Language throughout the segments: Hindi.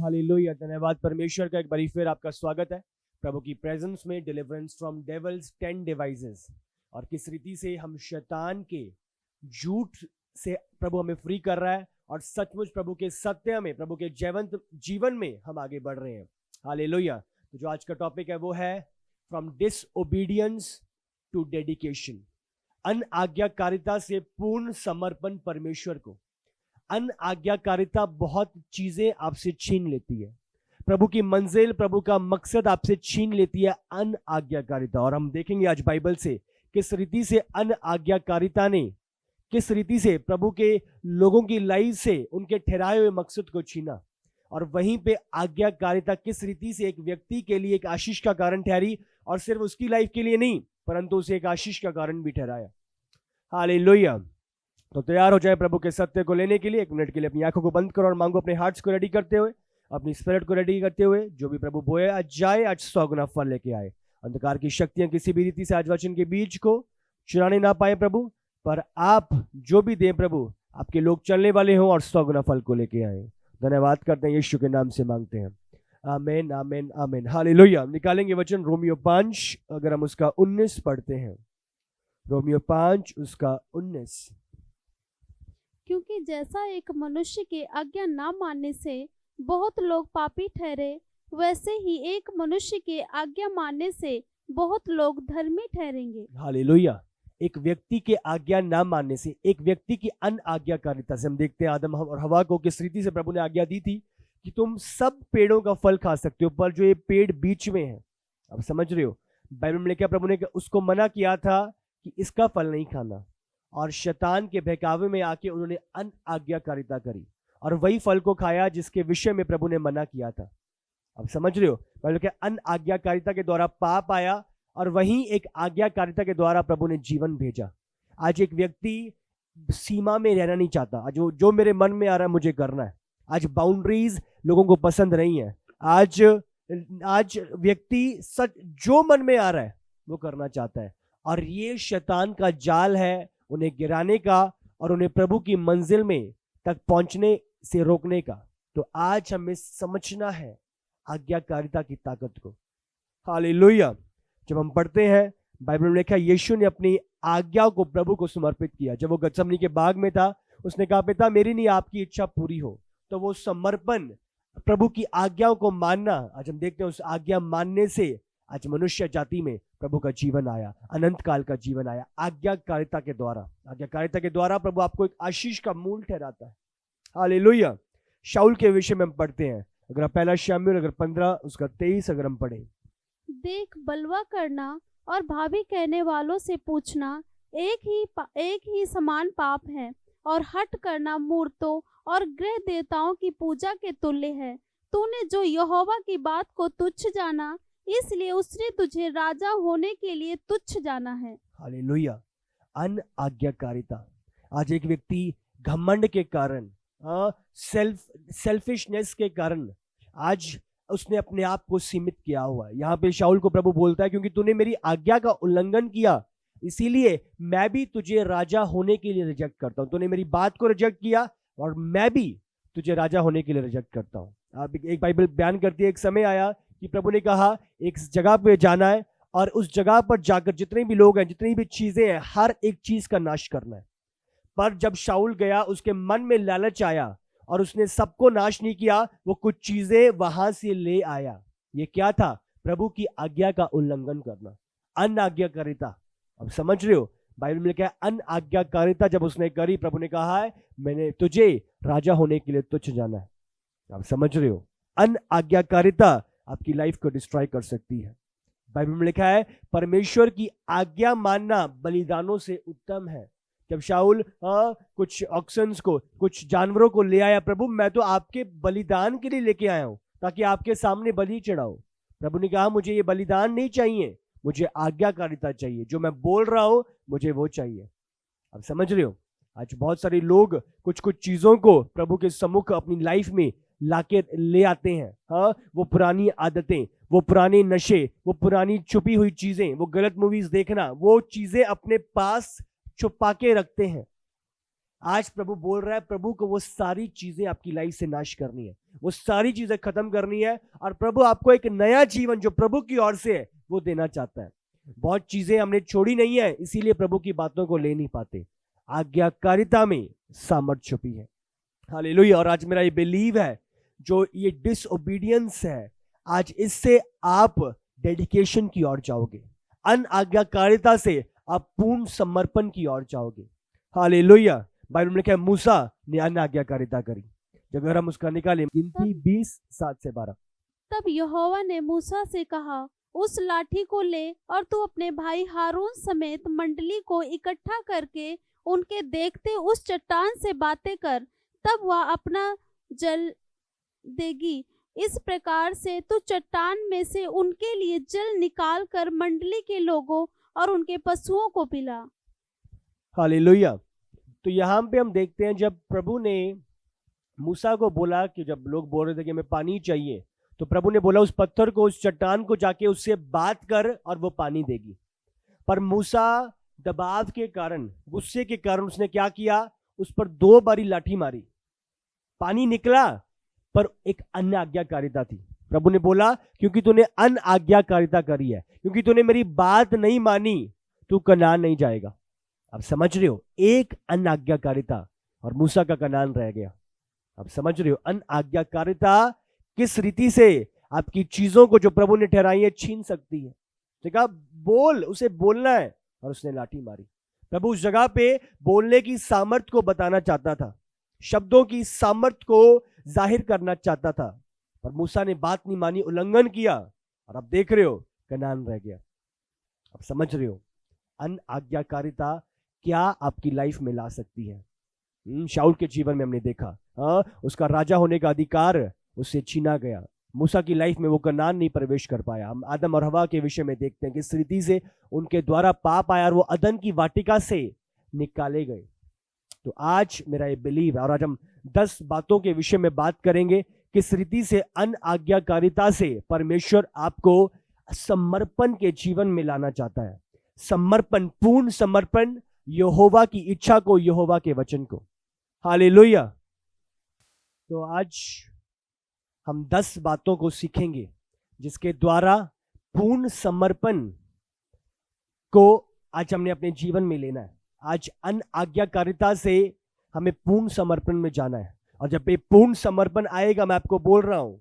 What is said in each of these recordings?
हालेलुया। धन्यवाद परमेश्वर का, एक बारी फिर आपका स्वागत है प्रभु की प्रेजेंस में। डिलीवरेंस फ्रॉम डेविल्स 10 डिवाइसेस, और किस रीति से हम शैतान के झूठ से प्रभु हमें फ्री कर रहा है और सचमुच प्रभु के सत्य में, प्रभु के जीवंत जीवन में हम आगे बढ़ रहे हैं। हालेलुया। तो जो आज का टॉपिक है वो है फ्रॉम डिसओबीडियंस टू डेडिकेशन। अनआज्ञाकारिता से पूर्ण समर्पण परमेश्वर को। अनआज्ञाकारिता बहुत चीजें आपसे छीन लेती है, प्रभु की मंजिल, प्रभु का मकसद आपसे छीन लेती है अनआज्ञाकारिता। और हम देखेंगे आज बाइबल से किस रीति से अनआज्ञाकारिता ने किस रीति से प्रभु के लोगों की लाइफ से उनके ठहराए हुए मकसद को छीना, और वहीं पे आज्ञाकारिता किस रीति से एक व्यक्ति के लिए एक आशीष का कारण ठहरी, और सिर्फ उसकी लाइफ के लिए नहीं परंतु उसे एक आशीष का कारण भी ठहराया। हालेलुया। तो तैयार हो जाए प्रभु के सत्य को लेने के लिए। 1 मिनट के लिए अपनी आंखों को बंद करो और मांगो, अपने हार्ट्स को रेडी करते हुए, अपनी स्पिरिट को रेडी करते हुए, जो भी प्रभु बोए आज जाए, आज 100 गुना फल लेके आए। अंधकार की शक्तियां किसी भी रीति से आज वचन के बीज को चुराने ना पाए प्रभु, पर आप जो भी दें प्रभु, आपके लोग चलने वाले हों और 100 गुना फल को लेके आए। धन्यवाद करते हैं, यीशु के नाम से मांगते हैं, आमीन आमीन आमीन। हालेलुया। निकालेंगे वचन रोमियो 5, अगर हम उसका 19 पढ़ते हैं। रोमियो 5 उसका 19। क्योंकि जैसा एक मनुष्य के आज्ञा ना मानने से बहुत लोग पापी ठहरे, वैसे ही एक मनुष्य के आज्ञा मानने से बहुत लोग धर्मी ठहरेंगे। हालेलुया। एक व्यक्ति के आज्ञा ना मानने से, एक व्यक्ति की अनआज्ञाकारिता से, हम देखते हैं आदम और हवा को किस रीति से प्रभु ने आज्ञा दी थी कि तुम सब पेड़ों का फल खा सकते हो, पर जो ये पेड़ बीच में है, अब समझ रहे हो, बाइबल में लिखा प्रभु ने उसको मना किया था कि इसका फल नहीं खाना, और शैतान के बहकावे में आके उन्होंने अनआज्ञाकारिता करी और वही फल को खाया जिसके विषय में प्रभु ने मना किया था। अब समझ रहे हो, बाइबल के अनआज्ञाकारिता के द्वारा पाप आया और वहीं एक आज्ञाकारिता के द्वारा प्रभु ने जीवन भेजा। आज एक व्यक्ति सीमा में रहना नहीं चाहता, आज जो मेरे मन में आ रहा है मुझे करना है। आज बाउंड्रीज लोगों को पसंद नहीं है। आज व्यक्ति सच जो मन में आ रहा है वो करना चाहता है, और ये शैतान का जाल है उन्हें गिराने का और उन्हें प्रभु की मंजिल में तक पहुंचने से रोकने का। तो आज हमें समझना है आज्ञाकारिता की ताकत को। हालेलुया। जब हम पढ़ते हैं बाइबल में लिखा, यीशु ने अपनी आज्ञा को प्रभु को समर्पित किया। जब वो गतसमनी के बाग में था, उसने कहा, पिता मेरी नहीं आपकी इच्छा पूरी हो। तो वो समर्पण, प्रभु की आज्ञाओं को मानना, आज हम देखते हैं उस आज्ञा मानने से आज मनुष्य जाति में प्रभु का जीवन आया, अनंत काल का जीवन आया आज्ञाकारिता के द्वारा। आज्ञाकारिता के द्वारा प्रभु आपको एक आशीष का मूल ठहराता है। हालेलुया। शाऊल के विषय में हम पढ़ते हैं, अगर आप 1 शमूएल अगर 15 उसका 23 अगर हम पढ़े। देख, बलवा करना और भावी कहने वालों से पूछना एक ही समान पाप है, और हट करना मूर्तों और गृह देवताओं की पूजा के तुल्य है। तूने जो यहोवा की बात को तुच्छ जाना, इसलिए उसने तुझे राजा होने के लिए तुच्छ जाना है। हालेलुया। अनआज्ञाकारिता। आज एक व्यक्ति घमंड के कारण, सेल्फिशनेस के कारण आज उसने अपने आप को सीमित किया हुआ है। यहाँ पे शाऊल को प्रभु बोलता है, क्योंकि तूने मेरी आज्ञा का उल्लंघन किया, इसीलिए मैं भी तुझे राजा होने के लिए रिजेक्ट करता हूँ। तूने मेरी बात को रिजेक्ट किया और मैं भी तुझे राजा होने के लिए रिजेक्ट करता हूँ। अब एक बाइबल बयान करती है, एक समय आया कि प्रभु ने कहा एक जगह पे जाना है, और उस जगह पर जाकर जितने भी लोग हैं, जितनी भी चीजें हैं, हर एक चीज का नाश करना है। पर जब शाऊल गया, उसके मन में लालच आया और उसने सबको नाश नहीं किया, वो कुछ चीजें वहां से ले आया। ये क्या था? प्रभु की आज्ञा का उल्लंघन करना, अनआज्ञाकारिता। अब समझ रहे हो, बाइबल में लिखा है अनआज्ञाकारिता जब उसने करी, प्रभु ने कहा है मैंने तुझे राजा होने के लिए तुच्छ जाना है। आप समझ रहे हो, अनआज्ञाकारिता आपकी लाइफ को डिस्ट्रॉय कर सकती है। बाइबल में लिखा है परमेश्वर की आज्ञा मानना बलिदानों से उत्तम है। जब शाऊल कुछ ऑक्सन्स को, कुछ जानवरों को ले आया, प्रभु मैं तो आपके बलिदान के लिए लेके आया हूं ताकि आपके सामने बलि चढ़ाओ। प्रभु ने कहा मुझे ये बलिदान नहीं चाहिए, मुझे आज्ञाकारिता चाहिए, जो मैं बोल रहा हूं मुझे वो चाहिए। अब समझ रहे हो, आज बहुत सारे लोग कुछ कुछ चीजों को प्रभु के सम्मुख अपनी लाइफ में लाके ले आते हैं। वो पुरानी आदतें, वो पुराने नशे, वो पुरानी छुपी हुई चीजें, वो गलत मूवीज देखना, वो चीजें अपने पास छुपा के रखते हैं। आज प्रभु बोल रहा है, प्रभु को वो सारी चीजें आपकी लाइफ से नाश करनी है, वो सारी चीजें खत्म करनी है, और प्रभु आपको एक नया जीवन जो प्रभु की ओर से है वो देना चाहता है। बहुत चीजें हमने छोड़ी नहीं है, इसीलिए प्रभु की बातों को ले नहीं पाते। आज्ञाकारिता में सामर्थ छुपी है। हालेलुया। और आज मेरा ये बिलीव है, जो ये डिसओबीडियंस है, आज इससे आप डेडिकेशन की ओर जाओगे, अनआज्ञाकारिता से आप पूर्ण समर्पण की ओर जाओगे। हालेलुया। बाइबल में लिखा है मूसा ने अनआज्ञाकारिता करी। जब अगर हम उसका निकालें, गिनती 20:7-12। तब यहोवा ने मूसा से कहा, उस लाठी को ले और तू अपने भाई हारून समेत मंडली को इकट्ठा करके उनके देखते उस चट्टान से बातें कर, तब वह अपना जल देगी। इस प्रकार से तू चट्टान में से उनके लिए जल निकाल कर मंडली के लोगों और उनके पशुओं को पिला। हालेलुया। तो यहाँ पे हम देखते हैं, जब प्रभु ने मूसा को बोला कि जब लोग बोल रहे थे कि हमें पानी चाहिए, तो प्रभु ने बोला उस पत्थर को, उस चट्टान को जाके उससे बात कर और वो पानी देगी। पर मूसा दबाव के कारण, गुस्से के कारण उसने क्या किया, उस पर 2 बारी लाठी मारी। पानी निकला, पर एक अनआज्ञाकारिता थी। प्रभु ने बोला क्योंकि तूने अनआज्ञाकारिता करी है, क्योंकि तूने मेरी बात नहीं मानी, तू कनान नहीं जाएगा। अब समझ रहे हो, एक अनआज्ञाकारिता और मूसा का कनान रह गया। अब समझ रहे हो, अनआज्ञाकारिता किस रीति से आपकी चीजों को जो प्रभु ने ठहराई है छीन सकती है। देखा, बोल, उसे बोलना है, और उसने लाठी मारी। प्रभु उस जगह पे बोलने की सामर्थ को बताना चाहता था, शब्दों की सामर्थ को जाहिर करना चाहता था, पर मूसा ने बात नहीं मानी, उल्लंघन किया, और अब देख रहे हो कनान रह गया। अब समझ रहे हो, अनआज्ञाकारिता क्या आपकी लाइफ में ला सकती है। शाऊल के जीवन में हमने देखा, उसका राजा होने का अधिकार उससे छीना गया। मूसा की लाइफ में वो कनान नहीं प्रवेश कर पाया। हम आदम और हवा के विषय में देखते हैं किस रीति से उनके द्वारा पाप आया और वो अदन की वाटिका से निकाले गए। तो आज मेरा ये बिलीव है, और आज हम 10 बातों के विषय में बात करेंगे, किस रीति से अनआज्ञाकारिता से परमेश्वर आपको समर्पण के जीवन में लाना चाहता है। समर्पण, पूर्ण समर्पण, यहोवा की इच्छा को, यहोवा के वचन को। हालेलुया। तो आज हम 10 बातों को सीखेंगे जिसके द्वारा पूर्ण समर्पण को आज हमने अपने जीवन में लेना है। आज अनआज्ञाकारिता से हमें पूर्ण समर्पण में जाना है, और जब ये पूर्ण समर्पण आएगा, मैं आपको बोल रहा हूं,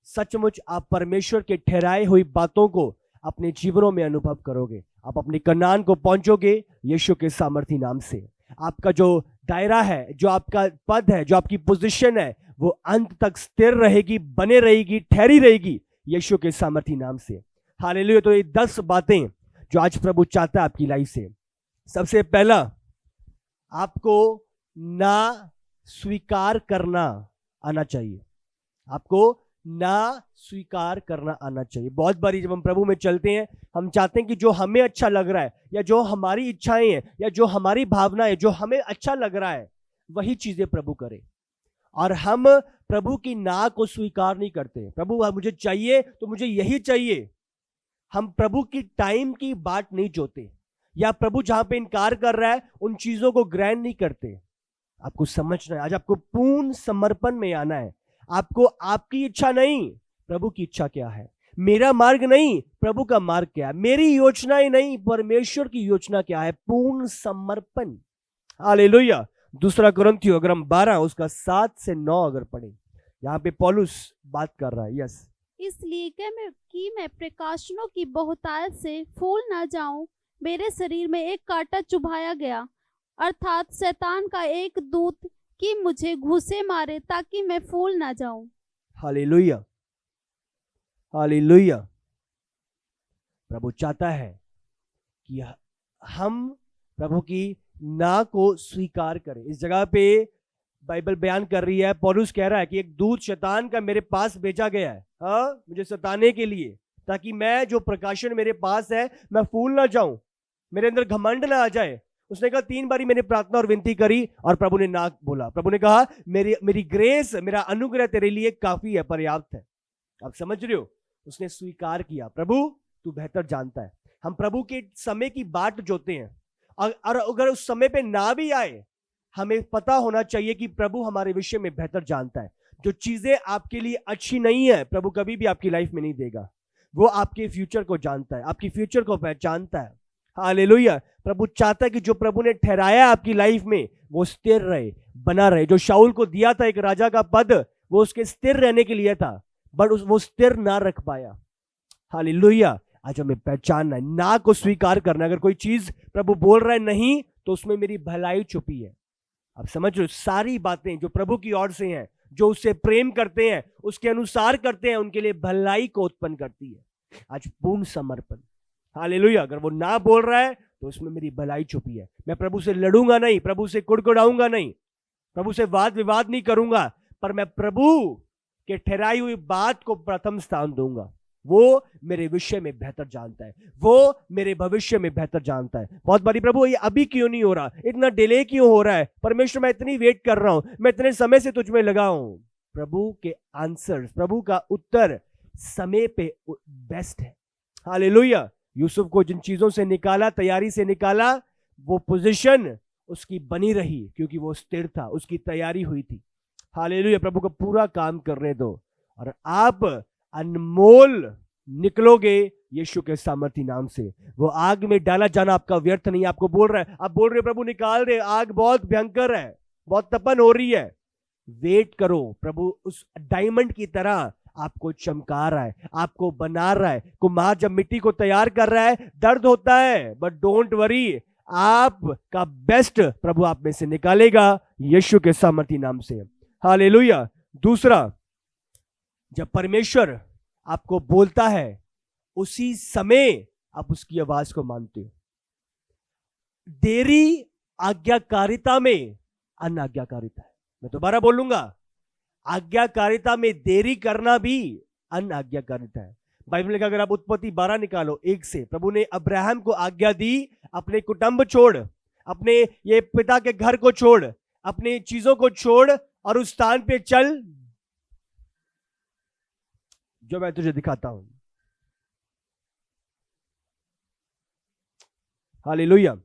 सचमुच आप परमेश्वर के ठहराए हुई बातों को अपने जीवनों में अनुभव करोगे। आप अपने कनान को पहुंचोगे यीशु के सामर्थी नाम से। आपका जो दायरा है, जो आपका पद है, जो आपकी पोजीशन है, वो अंत तक स्थिर रहेगी, बने रहेगी, ठहरी रहेगी यीशु के सामर्थी नाम से। हालेलुया। तो ये 10 बातें जो आज प्रभु चाहता है आपकी लाइफ से। सबसे पहला, आपको ना स्वीकार करना आना चाहिए। आपको ना स्वीकार करना आना चाहिए। बहुत बारी जब हम प्रभु में चलते हैं, हम चाहते हैं कि जो हमें अच्छा लग रहा है, या जो हमारी इच्छाएं हैं, या जो हमारी भावना है, जो हमें अच्छा लग रहा है, वही चीजें प्रभु करे, और हम प्रभु की ना को स्वीकार नहीं करते। प्रभु मुझे चाहिए तो मुझे यही चाहिए। हम प्रभु की टाइम की बात नहीं जोते, या प्रभु जहां पे इनकार कर रहा है उन चीजों को ग्रहण नहीं करते। आपको समझना है, आज आपको पूर्ण समर्पण में आना है। आपको आपकी इच्छा नहीं, प्रभु की इच्छा क्या है। मेरा मार्ग नहीं, प्रभु का मार्ग क्या है। मेरी योजनाएं नहीं, परमेश्वर की योजना क्या है। पूर्ण समर्पण। हालेलुया। 2 कुरिन्थियों अगर हम 12 उसका 7 से 9 अगर पढ़े, यहाँ पे पौलुस बात कर रहा है। यस। इसलिए कि मैं प्रकाशनों की बहुतायत से फूल ना जाऊं, मेरे शरीर में एक कांटा चुभाया गया, अर्थात शैतान का एक दूत कि मुझे घूसे मारे ताकि मैं फूल ना जाऊं। हालेलुया। हालेलुया। प्रभु चाहता है कि हम प्रभु की ना को स्वीकार करें। इस जगह पे बाइबल बयान कर रही है, पौलुस कह रहा है कि एक दूत शैतान का मेरे पास भेजा गया है, मुझे सताने के लिए, ताकि मैं जो प्रकाशन मेरे पास है मैं फूल ना जाऊं, मेरे अंदर घमंड ना आ जाए। उसने कहा 3 बारी मैंने प्रार्थना और विनती करी और प्रभु ने ना बोला। प्रभु ने कहा मेरी ग्रेस, मेरा अनुग्रह तेरे लिए काफी है, पर्याप्त है। आप समझ रहे हो, उसने स्वीकार किया। प्रभु तू बेहतर जानता है। हम प्रभु के समय की बाट जोते हैं, और अगर उस समय पे ना भी आए, हमें पता होना चाहिए कि प्रभु हमारे विषय में बेहतर जानता है। जो चीजें आपके लिए अच्छी नहीं है प्रभु कभी भी आपकी लाइफ में नहीं देगा। वो आपके फ्यूचर को जानता है, आपकी फ्यूचर को पहचानता है। हालेलुया। प्रभु चाहता है कि जो प्रभु ने ठहराया आपकी लाइफ में वो स्थिर रहे, बना रहे। जो शाऊल को दिया था एक राजा का पद, वो उसके स्थिर रहने के लिए था, बट वो स्थिर ना रख पाया। हालेलुया। आज हमें पहचानना है, ना को स्वीकार करना। अगर कोई चीज प्रभु बोल रहा है नहीं, तो उसमें मेरी भलाई छुपी है। आप समझ रहे हो, सारी बातें जो प्रभु की ओर से हैं, जो उससे प्रेम करते हैं, उसके अनुसार करते हैं, उनके लिए भलाई को उत्पन्न करती है। आज पूर्ण समर्पण। हालेलुया। अगर वो ना बोल रहा है तो उसमें मेरी भलाई छुपी है। मैं प्रभु से लड़ूंगा नहीं, प्रभु से कुड़कुड़ाऊंगा नहीं, प्रभु से वाद विवाद नहीं करूंगा, पर मैं प्रभु के ठहराई हुई बात को प्रथम स्थान दूंगा। वो मेरे विषय में बेहतर जानता है, वो मेरे भविष्य में बेहतर जानता है। बहुत बारी प्रभु ये अभी क्यों नहीं हो रहा, इतना डिले क्यों हो रहा है, परमेश्वर मैं इतनी वेट कर रहा हूं, मैं इतने समय से तुझ में लगा हूं। प्रभु के आंसर, प्रभु का उत्तर समय पे बेस्ट है। हालेलुया। यूसुफ को जिन चीजों से निकाला, तैयारी से निकाला, वो पोजीशन उसकी बनी रही क्योंकि वो स्थिर था, उसकी तैयारी हुई थी। हालेलुया। प्रभु का पूरा काम करने दो और आप अनमोल निकलोगे यीशु के सामर्थी नाम से। वो आग में डाला जाना आपका व्यर्थ नहीं। आपको बोल रहा है, आप बोल रहे हो प्रभु निकाल दे, आग बहुत भयंकर है, बहुत तपन हो रही है। वेट करो, प्रभु उस डायमंड की तरह आपको चमका रहा है, आपको बना रहा है। कुम्हार जब मिट्टी को तैयार कर रहा है, दर्द होता है, बट डोंट वरी, आपका बेस्ट प्रभु आप में से निकालेगा यीशु के सामर्थी नाम से। हालेलुया। दूसरा, जब परमेश्वर आपको बोलता है उसी समय आप उसकी आवाज को मानते हो। देरी आज्ञाकारिता में अनाज्ञाकारिता है। मैं दोबारा बोलूंगा, आज्ञाकारिता में देरी करना भी अनाज्ञाकारिता है। बाइबल का अगर आप उत्पत्ति 12 निकालो 1 से, प्रभु ने अब्राहम को आज्ञा दी, अपने कुटुंब छोड़, अपने ये पिता के घर को छोड़, अपनी चीजों को छोड़ और उस स्थान पे चल जो मैं तुझे दिखाता हूं। हालेलुया।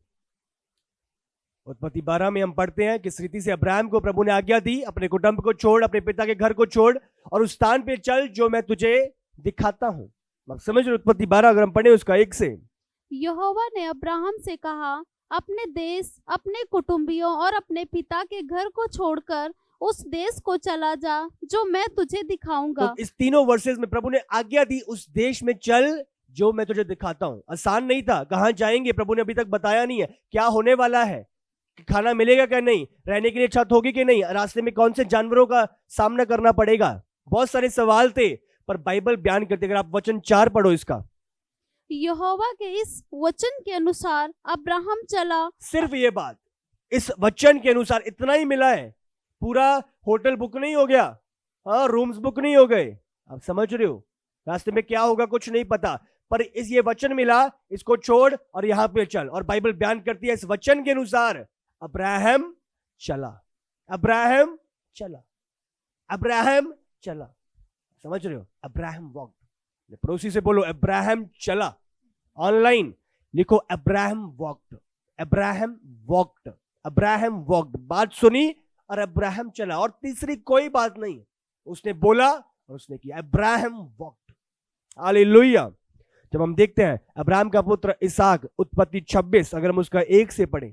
उत्पत्ति 12 में हम पढ़ते हैं कि इस रीति से अब्राहम को प्रभु ने आज्ञा दी, अपने कुटुंब को छोड़, अपने पिता के घर को छोड़ और उस स्थान पे चल जो मैं तुझे दिखाता हूं। आप समझ रहे? उत्पत्ति 12 अगर हम पढ़े उसका 1 से, यहोवा ने अब्राहम से कहा, अपने देश, अपने कुटुंबियों और अपने पिता के घर को छोड़कर उस देश को चला जा जो मैं तुझे दिखाऊंगा। तो इस तीनों वर्सेस में प्रभु ने आज्ञा दी, उस देश में चल जो मैं तुझे दिखाता हूं। आसान नहीं था। कहां जाएंगे प्रभु ने अभी तक बताया नहीं है, क्या होने वाला है, खाना मिलेगा क्या नहीं, रहने के लिए छत होगी कि नहीं, रास्ते में कौन से जानवरों का सामना करना पड़ेगा, बहुत सारे सवाल थे। पर बाइबल बयान करते, अगर आप वचन 4 पढ़ो इसका, यहोवा के इस वचन के अनुसार अब्राहम चला। सिर्फ ये बात, इस वचन के अनुसार इतना ही मिला है। पूरा होटल बुक नहीं हो गया, हाँ, रूम्स बुक नहीं हो गए। आप समझ रहे हो, रास्ते में क्या होगा कुछ नहीं पता, पर इस ये वचन मिला, इसको छोड़ और यहां पे चल। और बाइबल बयान करती है इस वचन के अनुसार अब्राहम चला, अब्राहम चला, अब्राहम चला। समझ रहे हो? Abraham walked. पड़ोसी से बोलो अब्राहम चला। ऑनलाइन लिखो Abraham walked, Abraham walked, Abraham walked. बात सुनी और अब्राहम चला, और तीसरी कोई बात नहीं, उसने बोला और उसने किया। Abraham walked. हालेलुया। जब हम देखते हैं अब्राहम का पुत्र इसहाक, उत्पत्ति 26 अगर हम उसका 1 से पढ़ें,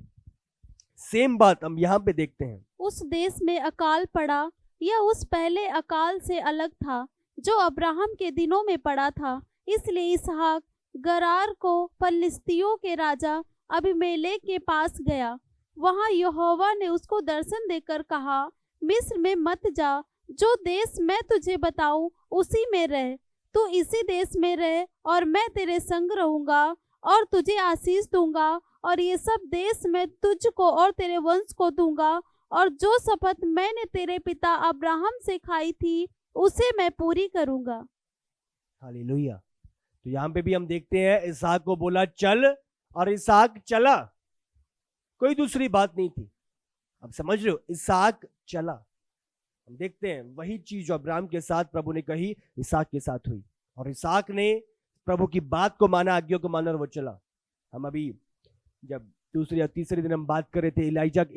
सेम बात हम यहां पे देखते हैं। उस देश में अकाल पड़ा, यह उस पहले अकाल से अलग था जो अब्राहम के दिनों में पड़ा था। इसलिए इसहाक गरार को फलिस्तियों के राजा अबीमेलेक के पास गया। वहां यहोवा ने उसको दर्शन देकर कहा, मिस्र में मत जा, जो देश मैं तुझे बताऊं उसी में रह। तू इसी देश में रह और मैं तेरे संग रहूंगा और तुझे आशीष दूंगा, और ये सब देश मैं तुझको और तेरे वंश को दूंगा, और जो शपथ मैंने तेरे पिता अब्राहम से खाई थी उसे मैं पूरी करूंगा। हालेलुया। तो यहां पे भी हम देखते हैं इसहाक को बोला चल, और इसहाक चला, कोई दूसरी बात नहीं थी। अब समझ रहे हो, इसहाक चला। हम देखते हैं वही चीज जो अब्राहम के साथ प्रभु ने कही इसहाक के साथ हुई, और इसहाक ने प्रभु की बात को माना, आज्ञा को माना और वो चला। हम अभी जब दूसरे या तीसरे दिन हम बात कर रहे थे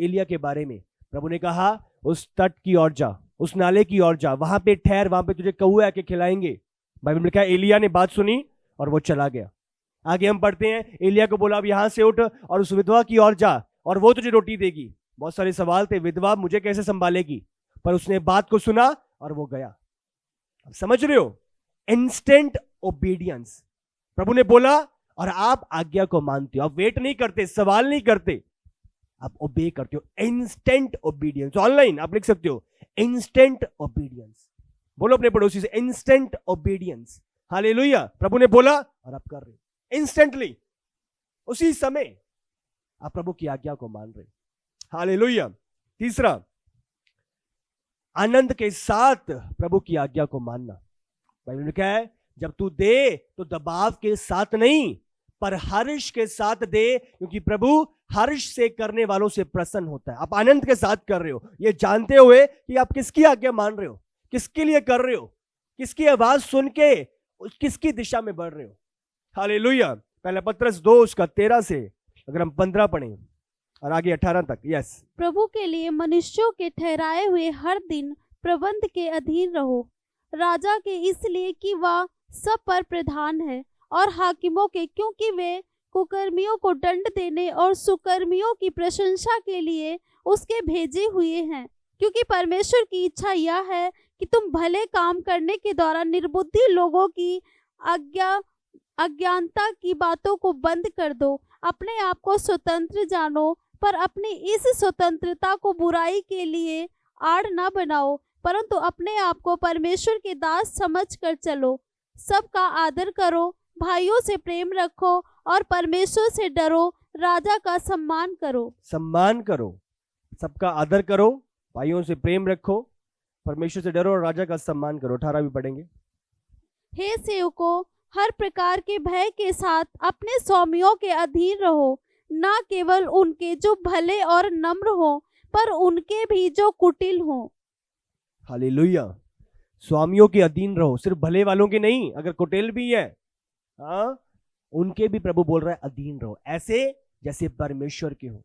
एलिया के बारे में, प्रभु ने कहा उस तट की ओर जा, उस नाले की ओर जा, वहां पे ठहर, वहां पे तुझे कौवे आके खिलाएंगे। बाइबल में लिखा है एलिया ने बात सुनी और वो चला गया। आगे हम पढ़ते हैं, एलिया को बोला अब यहां से उठ और उस विधवा की ओर जा और वो तुझे रोटी देगी। बहुत सारे सवाल थे, विधवा मुझे कैसे संभालेगी, पर उसने बात को सुना और वो गया। अब समझ रहे हो, इंस्टेंट ओबीडियंस। प्रभु ने बोला और आप आज्ञा को मानते हो, आप वेट नहीं करते, सवाल नहीं करते, आप ओबे करते हो। Instant obedience. ऑनलाइन आप लिख सकते हो इंस्टेंट ओबीडियंस। बोलो अपने पड़ोसी से इंस्टेंट ओबीडियंस। हालेलुया। प्रभु ने बोला और आप कर रहे इंस्टेंटली, उसी समय आप प्रभु की आज्ञा को मान रहे। हालेलुया। तीसरा, आनंद के साथ प्रभु की आज्ञा को मानना। बाइबल में क्या है, जब तू दे तो दबाव के साथ नहीं पर हर्ष के साथ दे, क्योंकि प्रभु हर्ष से करने वालों से प्रसन्न होता है। आप आनंद के साथ कर रहे हो, ये जानते हुए कि आप किसकी आज्ञा मान रहे हो, किसके लिए कर रहे हो, किसकी आवाज सुन के किसकी दिशा में बढ़ रहे हो। हालेलुया। पहला पत्रस 2:13 से अगर हम 15 पढ़ें और आगे 18 तक। यस। प्रभु के लिए मनुष्यों के ठहराए हुए हर दिन प्रबंध के अधीन रहो, राजा के इसलिए कि वह सब पर प्रधान है, और हाकिमों के क्योंकि वे कुकर्मियों को दंड देने और सुकर्मियों की प्रशंसा के लिए उसके भेजे हुए हैं। क्योंकि परमेश्वर की इच्छा यह है कि तुम भले काम करने के द्वारा निर्बुद्धि लोगों की अज्ञानता की बातों को बंद कर दो। अपने आप को स्वतंत्र जानो, पर अपनी इस स्वतंत्रता को बुराई के लिए आड़ न बनाओ, परंतु अपने आप को परमेश्वर के दास समझकर चलो। सबका आदर करो, भाइयों से प्रेम रखो और परमेश्वर से डरो, राजा का सम्मान करो। सम्मान करो, सबका आदर करो, भाइयों से प्रेम रखो, परमेश्वर से डरो और राजा का सम्मान करो। 18 भी पढ़ेंगे। हे सेवकों, हर प्रकार के भय के साथ अपने स्वामियों के अधीन रहो, न केवल उनके जो भले और नम्र हो, पर उनके भी जो कुटिल हो। हालेलुया। स्वामियों के अधीन रहो, सिर्फ भले वालों के नहीं, अगर कुटिल भी है उनके भी प्रभु बोल रहा है अधीन रहो, ऐसे जैसे परमेश्वर के हो।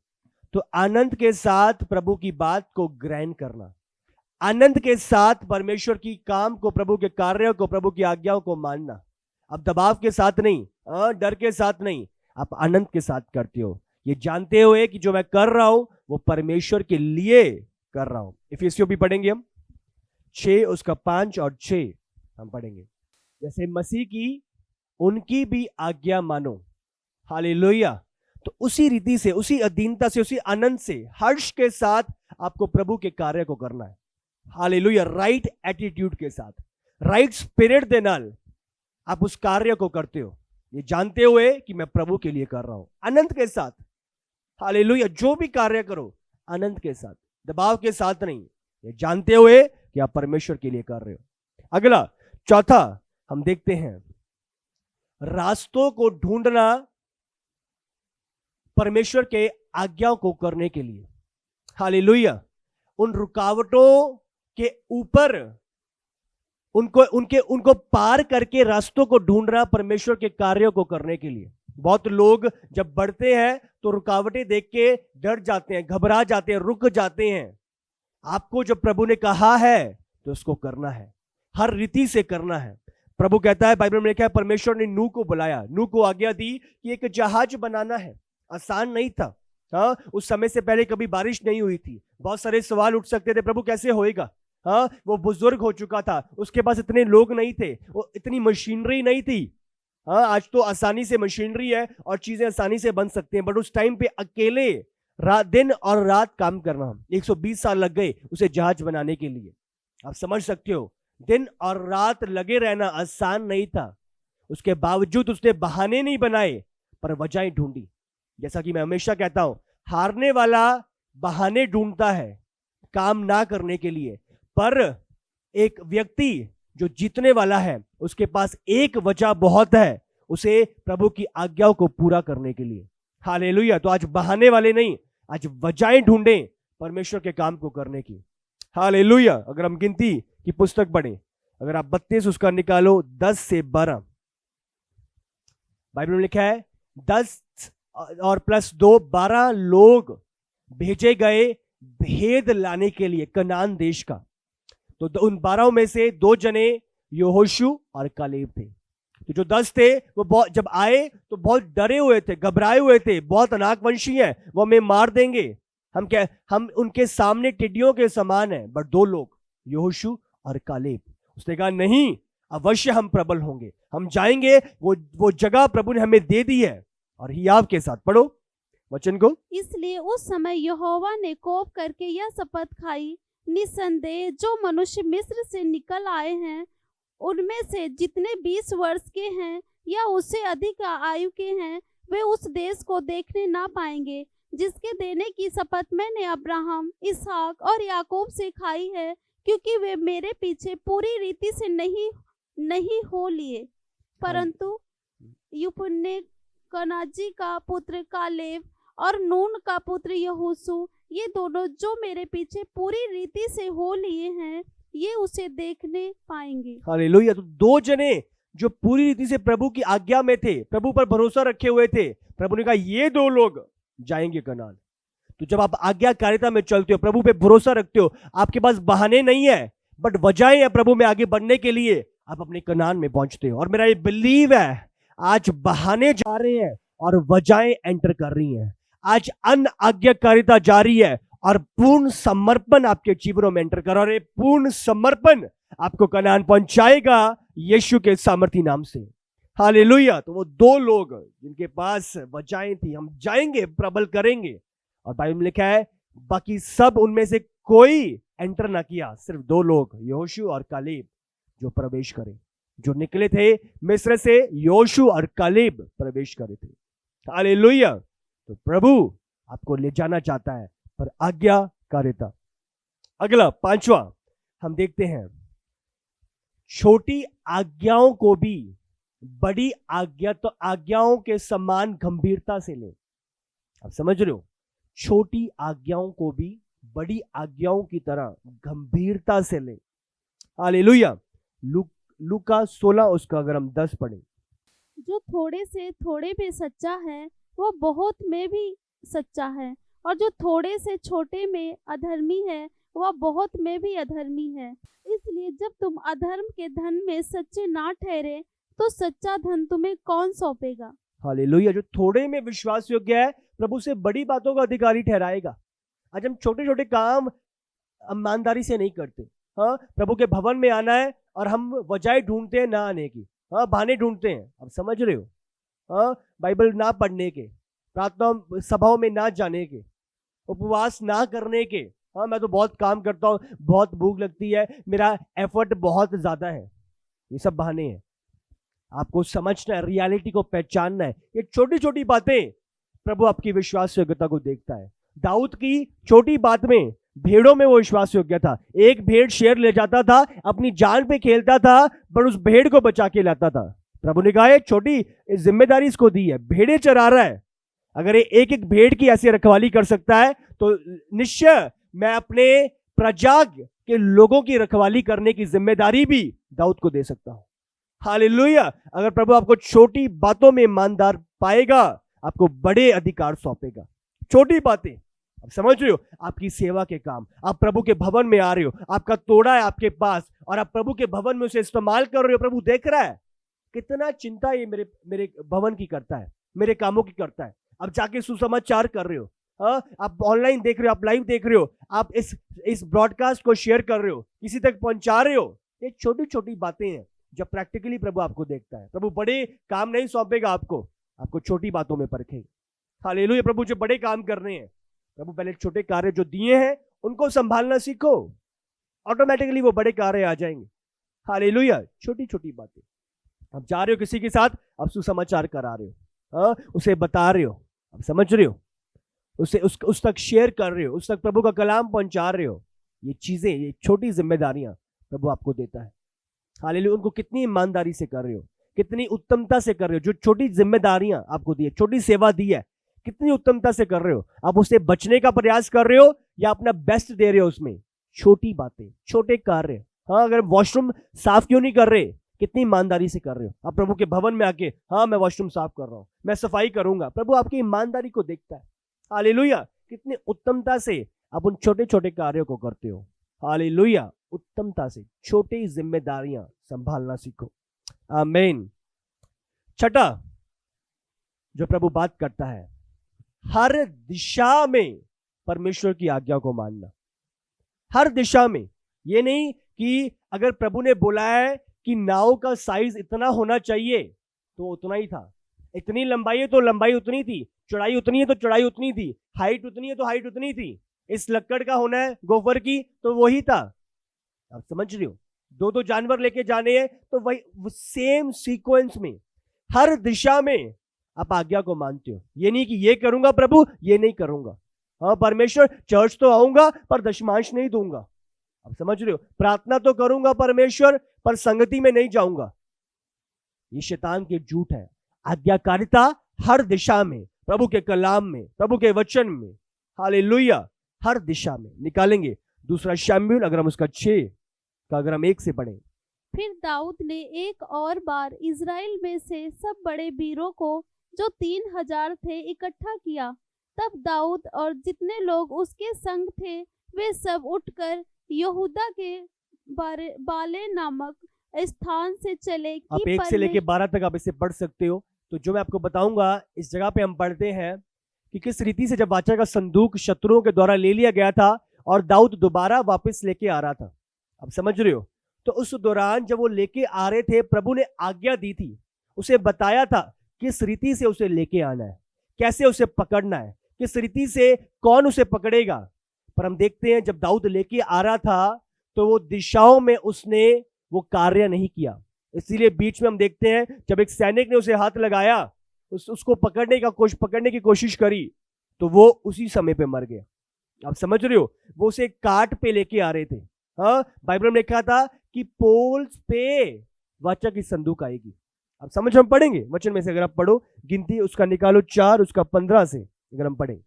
तो आनंद के साथ प्रभु की बात को ग्रहण करना, आनंद के साथ परमेश्वर की काम को, प्रभु के कार्यों को, प्रभु की आज्ञाओं को मानना। अब दबाव के साथ नहीं, डर के साथ नहीं, आप आनंद के साथ करते हो, ये जानते हुए कि जो मैं कर रहा हूं वो परमेश्वर के लिए कर रहा हूं। इफिसियों भी पढ़ेंगे हम 6 उसका 5 और 6 हम पढ़ेंगे। जैसे मसीह की उनकी भी आज्ञा मानो। हालेलुया। तो उसी रीति से, उसी अधीनता से, उसी आनंद से, हर्ष के साथ आपको प्रभु के कार्य को करना है। हालेलुया। राइट एटीट्यूड के साथ, राइट स्पिरिट दे नाल आप उस कार्य को करते हो, ये जानते हुए कि मैं प्रभु के लिए कर रहा हूं, आनंद के साथ। हालेलुया। जो भी कार्य करो आनंद के साथ, दबाव के साथ नहीं, ये जानते हुए कि आप परमेश्वर के लिए कर रहे हो। अगला, चौथा हम देखते हैं, रास्तों को ढूंढना परमेश्वर के आज्ञाओं को करने के लिए। हालेलुया। उन रुकावटों के ऊपर उनको पार करके रास्तों को ढूंढना परमेश्वर के कार्यों को करने के लिए। बहुत लोग जब बढ़ते हैं तो रुकावटें देख के डर जाते हैं, घबरा जाते हैं, रुक जाते हैं। आपको जब प्रभु ने कहा है तो उसको करना है, हर रीति से करना है। प्रभु कहता है, बाइबल में लिखा है, परमेश्वर ने नूह को बुलाया, नूह को आज्ञा दी कि एक जहाज बनाना है। आसान नहीं था, उस समय से पहले कभी बारिश नहीं हुई थी। बहुत सारे सवाल उठ सकते थे, प्रभु कैसे होएगा। वो बुजुर्ग हो चुका था, उसके पास इतने लोग नहीं थे, वो इतनी मशीनरी नहीं थी। आज तो आसानी से मशीनरी है और चीजें आसानी से बन सकती हैं, बट उस टाइम पे अकेले दिन और रात काम करना, 120 साल लग गए उसे जहाज बनाने के लिए। आप समझ सकते हो, दिन और रात लगे रहना आसान नहीं था। उसके बावजूद उसने बहाने नहीं बनाए पर वजहें ढूंढी। जैसा कि मैं हमेशा कहता हूं, हारने वाला बहाने ढूंढता है काम ना करने के लिए, पर एक व्यक्ति जो जीतने वाला है उसके पास एक वजह बहुत है, उसे प्रभु की आज्ञाओं को पूरा करने के लिए। हालेलुया। तो आज बहाने वाले नहीं, आज वजहें ढूंढें परमेश्वर के काम को करने की। हालेलुया। अगर हम गिनती की पुस्तक पढ़ें, अगर आप 32 उसका निकालो 10 से 12, बाइबल में लिखा है 10 और +2 12 लोग भेजे गए भेद लाने के लिए कनान देश का। तो उन 12 में से 2 जने यहोशू और कालेब थे। तो जो 10 थे वो जब आए तो बहुत डरे हुए थे, घबराए हुए थे, बहुत अनाकवंशी हैं, वो हमें मार देंगे, हम उनके सामने टिड्डियों के समान हैं। बट 2 लोग, यहोशू और कालेब, उसने कहा नहीं, अवश्य हम प्रबल होंगे, हम जाएंगे, वो जगह प्रभु ने हमें दे दी है। और हियाव के साथ पढ़ो वचन को। इसलिए उस समय यहोवा ने कोप करके यह शपथ खाई, निसंदेह जो मनुष्य मिस्र से निकल आए हैं उनमें से जितने 20 वर्ष के हैं या उससे अधिक आयु के हैं, वे उस देश को देखने ना पाएंगे जिसके देने की शपथ मैंने अब्राहम, इसहाक और याकूब से खाई है, क्योंकि वे मेरे पीछे पूरी रीति से नहीं हो लिए, परंतु युपुन्ने कनाजी का पुत्र कालेब और नून का पुत्र यहोशू, ये दोनों जो मेरे पीछे पूरी रीति से हो लिए हैं, ये उसे देखने पाएंगे। हालेलुया। तो 2 जने जो पूरी रीति से प्रभु की आज्ञा में थे, प्रभु पर भरोसा रखे हुए थे, प्रभु ने कहा ये 2 लोग जाएंगे कनान। तो जब आप आज्ञाकारिता में चलते हो, प्रभु पे भरोसा रखते हो, आपके पास बहाने नहीं है बट वजहें हैं प्रभु में आगे बढ़ने के लिए, आप अपने कनान में पहुंचते हो। और मेरा ये बिलीव है, आज बहाने जा रहे हैं और वजहें एंटर कर रही हैं। आज अन आज्ञाकारिता जारी है और पूर्ण समर्पण आपके जीवनों में एंटर कर, और ये पूर्ण समर्पण आपको कनान पहुंचाएगा यीशु के सामर्थी नाम से। हालेलुया। तो वो 2 लोग जिनके पास वजहें थी, हम जाएंगे, प्रबल करेंगे, और बाइबल में लिखा है बाकी सब उनमें से कोई एंटर ना किया, सिर्फ 2 लोग यहोशू और कालेब जो प्रवेश करे, जो निकले थे मिस्र से, यहोशू और कालेब प्रवेश करे थे। हालेलुया। तो प्रभु आपको ले जाना चाहता है, पर आज्ञाकारिता। अगला 5वां हम देखते हैं, छोटी आज्ञाओं को भी बड़ी आज्ञाओं के समान गंभीरता से ले। आप समझ रहे हो, छोटी आज्ञाओं को भी बड़ी आज्ञाओं की तरह गंभीरता से ले। हालेलुया। लूका 16 उसका अगर हम 10 पढ़े, जो थोड़े से थोड़े में सच्चा है वो बहुत में भी सच्चा है, और जो थोड़े से छोटे में अधर्मी है वह बहुत में भी अधर्मी है। इसलिए जब तुम अधर्म के धन में सच्चे ना ठहरे तो सच्चा धन तुम्हें कौन सौंपेगा। हालेलुया। जो थोड़े में विश्वास योग्य है, प्रभु से बड़ी बातों का अधिकारी ठहराएगा। आज हम छोटे छोटे काम ईमानदारी से नहीं करते। हाँ, प्रभु के भवन में आना है और हम वजह ढूंढते हैं ना आने की, हाँ, बहाने ढूंढते हैं। आप समझ रहे हो, हाँ, बाइबल ना पढ़ने के, प्रार्थना सभाओं में ना जाने के, उपवास ना करने के, हाँ, मैं तो बहुत काम करता हूँ, बहुत भूख लगती है, मेरा एफर्ट बहुत ज्यादा है, ये सब बहाने हैं। आपको समझना है, रियलिटी को पहचानना है। ये छोटी छोटी बातें प्रभु आपकी विश्वास योग्यता को देखता है। दाऊद की छोटी बात में, भेड़ों में वो विश्वास योग्य था। एक भेड़ शेर ले जाता था, अपनी जान पे खेलता था, पर उस भेड़ को बचा के लाता था। प्रभु ने कहा छोटी जिम्मेदारी इसको दी है, भेड़े चरा रहा है, अगर एक एक भेड़ की ऐसी रखवाली कर सकता है तो निश्चय मैं अपने प्रजा के लोगों की रखवाली करने की जिम्मेदारी भी दाऊद को दे सकता हूं। हालेलुया। अगर प्रभु आपको छोटी बातों में ईमानदार पाएगा, आपको बड़े अधिकार सौंपेगा। छोटी बातें, आप समझ रहे हो, आपकी सेवा के काम, आप प्रभु के भवन में आ रहे हो, आपका तोड़ा है आपके पास और आप प्रभु के भवन में उसे इस्तेमाल कर रहे हो। प्रभु देख रहा है कितना चिंता ये मेरे भवन की करता है, मेरे कामों की करता है। आप जाके सुसमाचार कर रहे हो, आप ऑनलाइन देख रहे हो, आप लाइव देख रहे हो, आप इस ब्रॉडकास्ट को शेयर कर रहे हो, किसी तक पहुंचा रहे हो। ये छोटी छोटी बातें हैं जब प्रैक्टिकली प्रभु आपको देखता है। प्रभु बड़े काम नहीं सौंपेगा आपको छोटी बातों में परखेगा। हालेलुया। प्रभु जो बड़े काम कर रहे हैं, प्रभु पहले छोटे कार्य जो दिए हैं उनको संभालना सीखो, ऑटोमेटिकली वो बड़े कार्य आ जाएंगे। हालेलुया। छोटी छोटी बातें, आप जा रहे हो किसी के साथ, आप सुसमाचार करा रहे हो, उसे बता रहे हो, आप समझ रहे हो, उसे उस तक शेयर कर रहे हो, उस तक प्रभु का कलाम पहुंचा रहे हो। ये चीजें, ये छोटी जिम्मेदारियां प्रभु आपको देता है। हालेलुया। उनको कितनी ईमानदारी से कर रहे हो, कितनी उत्तमता से कर रहे हो। जो छोटी जिम्मेदारियां आपको दी है, छोटी सेवा दी है, कितनी उत्तमता से कर रहे हो। आप उससे बचने का प्रयास कर रहे हो या अपना बेस्ट दे रहे हो उसमें। छोटी बातें, छोटे कार्य। हाँ, अगर वॉशरूम साफ क्यों नहीं कर रहे, कितनी ईमानदारी से कर रहे हो। आप प्रभु के भवन में आके, हाँ, मैं वॉशरूम साफ कर रहा हूं, मैं सफाई करूंगा, प्रभु आपकी ईमानदारी को देखता है। हालेलुया। कितनी उत्तमता से आप उन छोटे छोटे कार्यों को करते हो। हालेलुया। उत्तमता से छोटी जिम्मेदारियां संभालना सीखो। आमीन। छठा जो प्रभु बात करता है, हर दिशा में परमेश्वर की आज्ञा को मानना। हर दिशा में, ये नहीं कि अगर प्रभु ने बोला है कि नाव का साइज इतना होना चाहिए तो उतना ही था, इतनी लंबाई है तो लंबाई उतनी थी, चौड़ाई उतनी है तो चौड़ाई उतनी थी, हाइट उतनी है तो हाइट उतनी थी, इस लक्कड़ का होना है गोफर की तो वही था। आप समझ रहे हो? दो जानवर लेके जाने हैं तो वही सेम सीक्वेंस में हर दिशा में आप आज्ञा को मानते हो। ये नहीं कि ये करूंगा प्रभु, ये नहीं करूंगा। हाँ परमेश्वर, चर्च तो आऊंगा पर दशमांश नहीं दूंगा। आप समझ रहे हो? प्रार्थना तो करूंगा परमेश्वर, पर संगति में नहीं जाऊंगा। ये शैतान के झूठ है। आज्ञाकारिता हर दिशा में, प्रभु के कलाम में, प्रभु के वचन में, हालेलुया, हर दिशा में निकालेंगे। दूसरा शमूएल, अगर हम उसका 6 का अगर हम 1 से पढ़ें। फिर दाऊद ने एक और बार इज़राइल में से सब बड़े वीरों को, जो 3000 थे, इकट्ठा किया। तब दाऊद और जितने लोग उसके संग थे वे सब उठकर यहूदा के बाले नामक स्थान से चले कि आप 1 से लेके 12 तक आप इसे पढ़ सकते हो। तो जो मैं आपको बताऊंगा, इस जगह पे हम पढ़ते हैं कि किस रीति से जब वाचा का संदूक शत्रुओं के द्वारा ले लिया गया था और दाऊद दोबारा वापस लेके आ रहा था। आप समझ रहे हो? तो उस दौरान जब वो लेके आ रहे थे, प्रभु ने आज्ञा दी थी, उसे बताया था किस रीति से उसे लेके आना है, कैसे उसे पकड़ना है, किस रीति से कौन उसे पकड़ेगा। पर हम देखते हैं जब दाऊद लेके आ रहा था तो वो दिशाओं में उसने वो कार्य नहीं किया। इसीलिए बीच में हम देखते हैं जब एक सैनिक ने उसे हाथ लगाया, उसको पकड़ने की कोशिश करी तो वो उसी समय पे मर गया। आप समझ रहे हो? वो उसे काट पे लेके आ रहे थे। हाँ, बाइबल में लिखा था कि पोल्स पे वाचा की संदूक आएगी। आप समझ, हम पढ़ेंगे वचन में से, अगर आप पढ़ो, गिनती उसका निकालो 4 उसका 15 से अगर हम पढ़ें।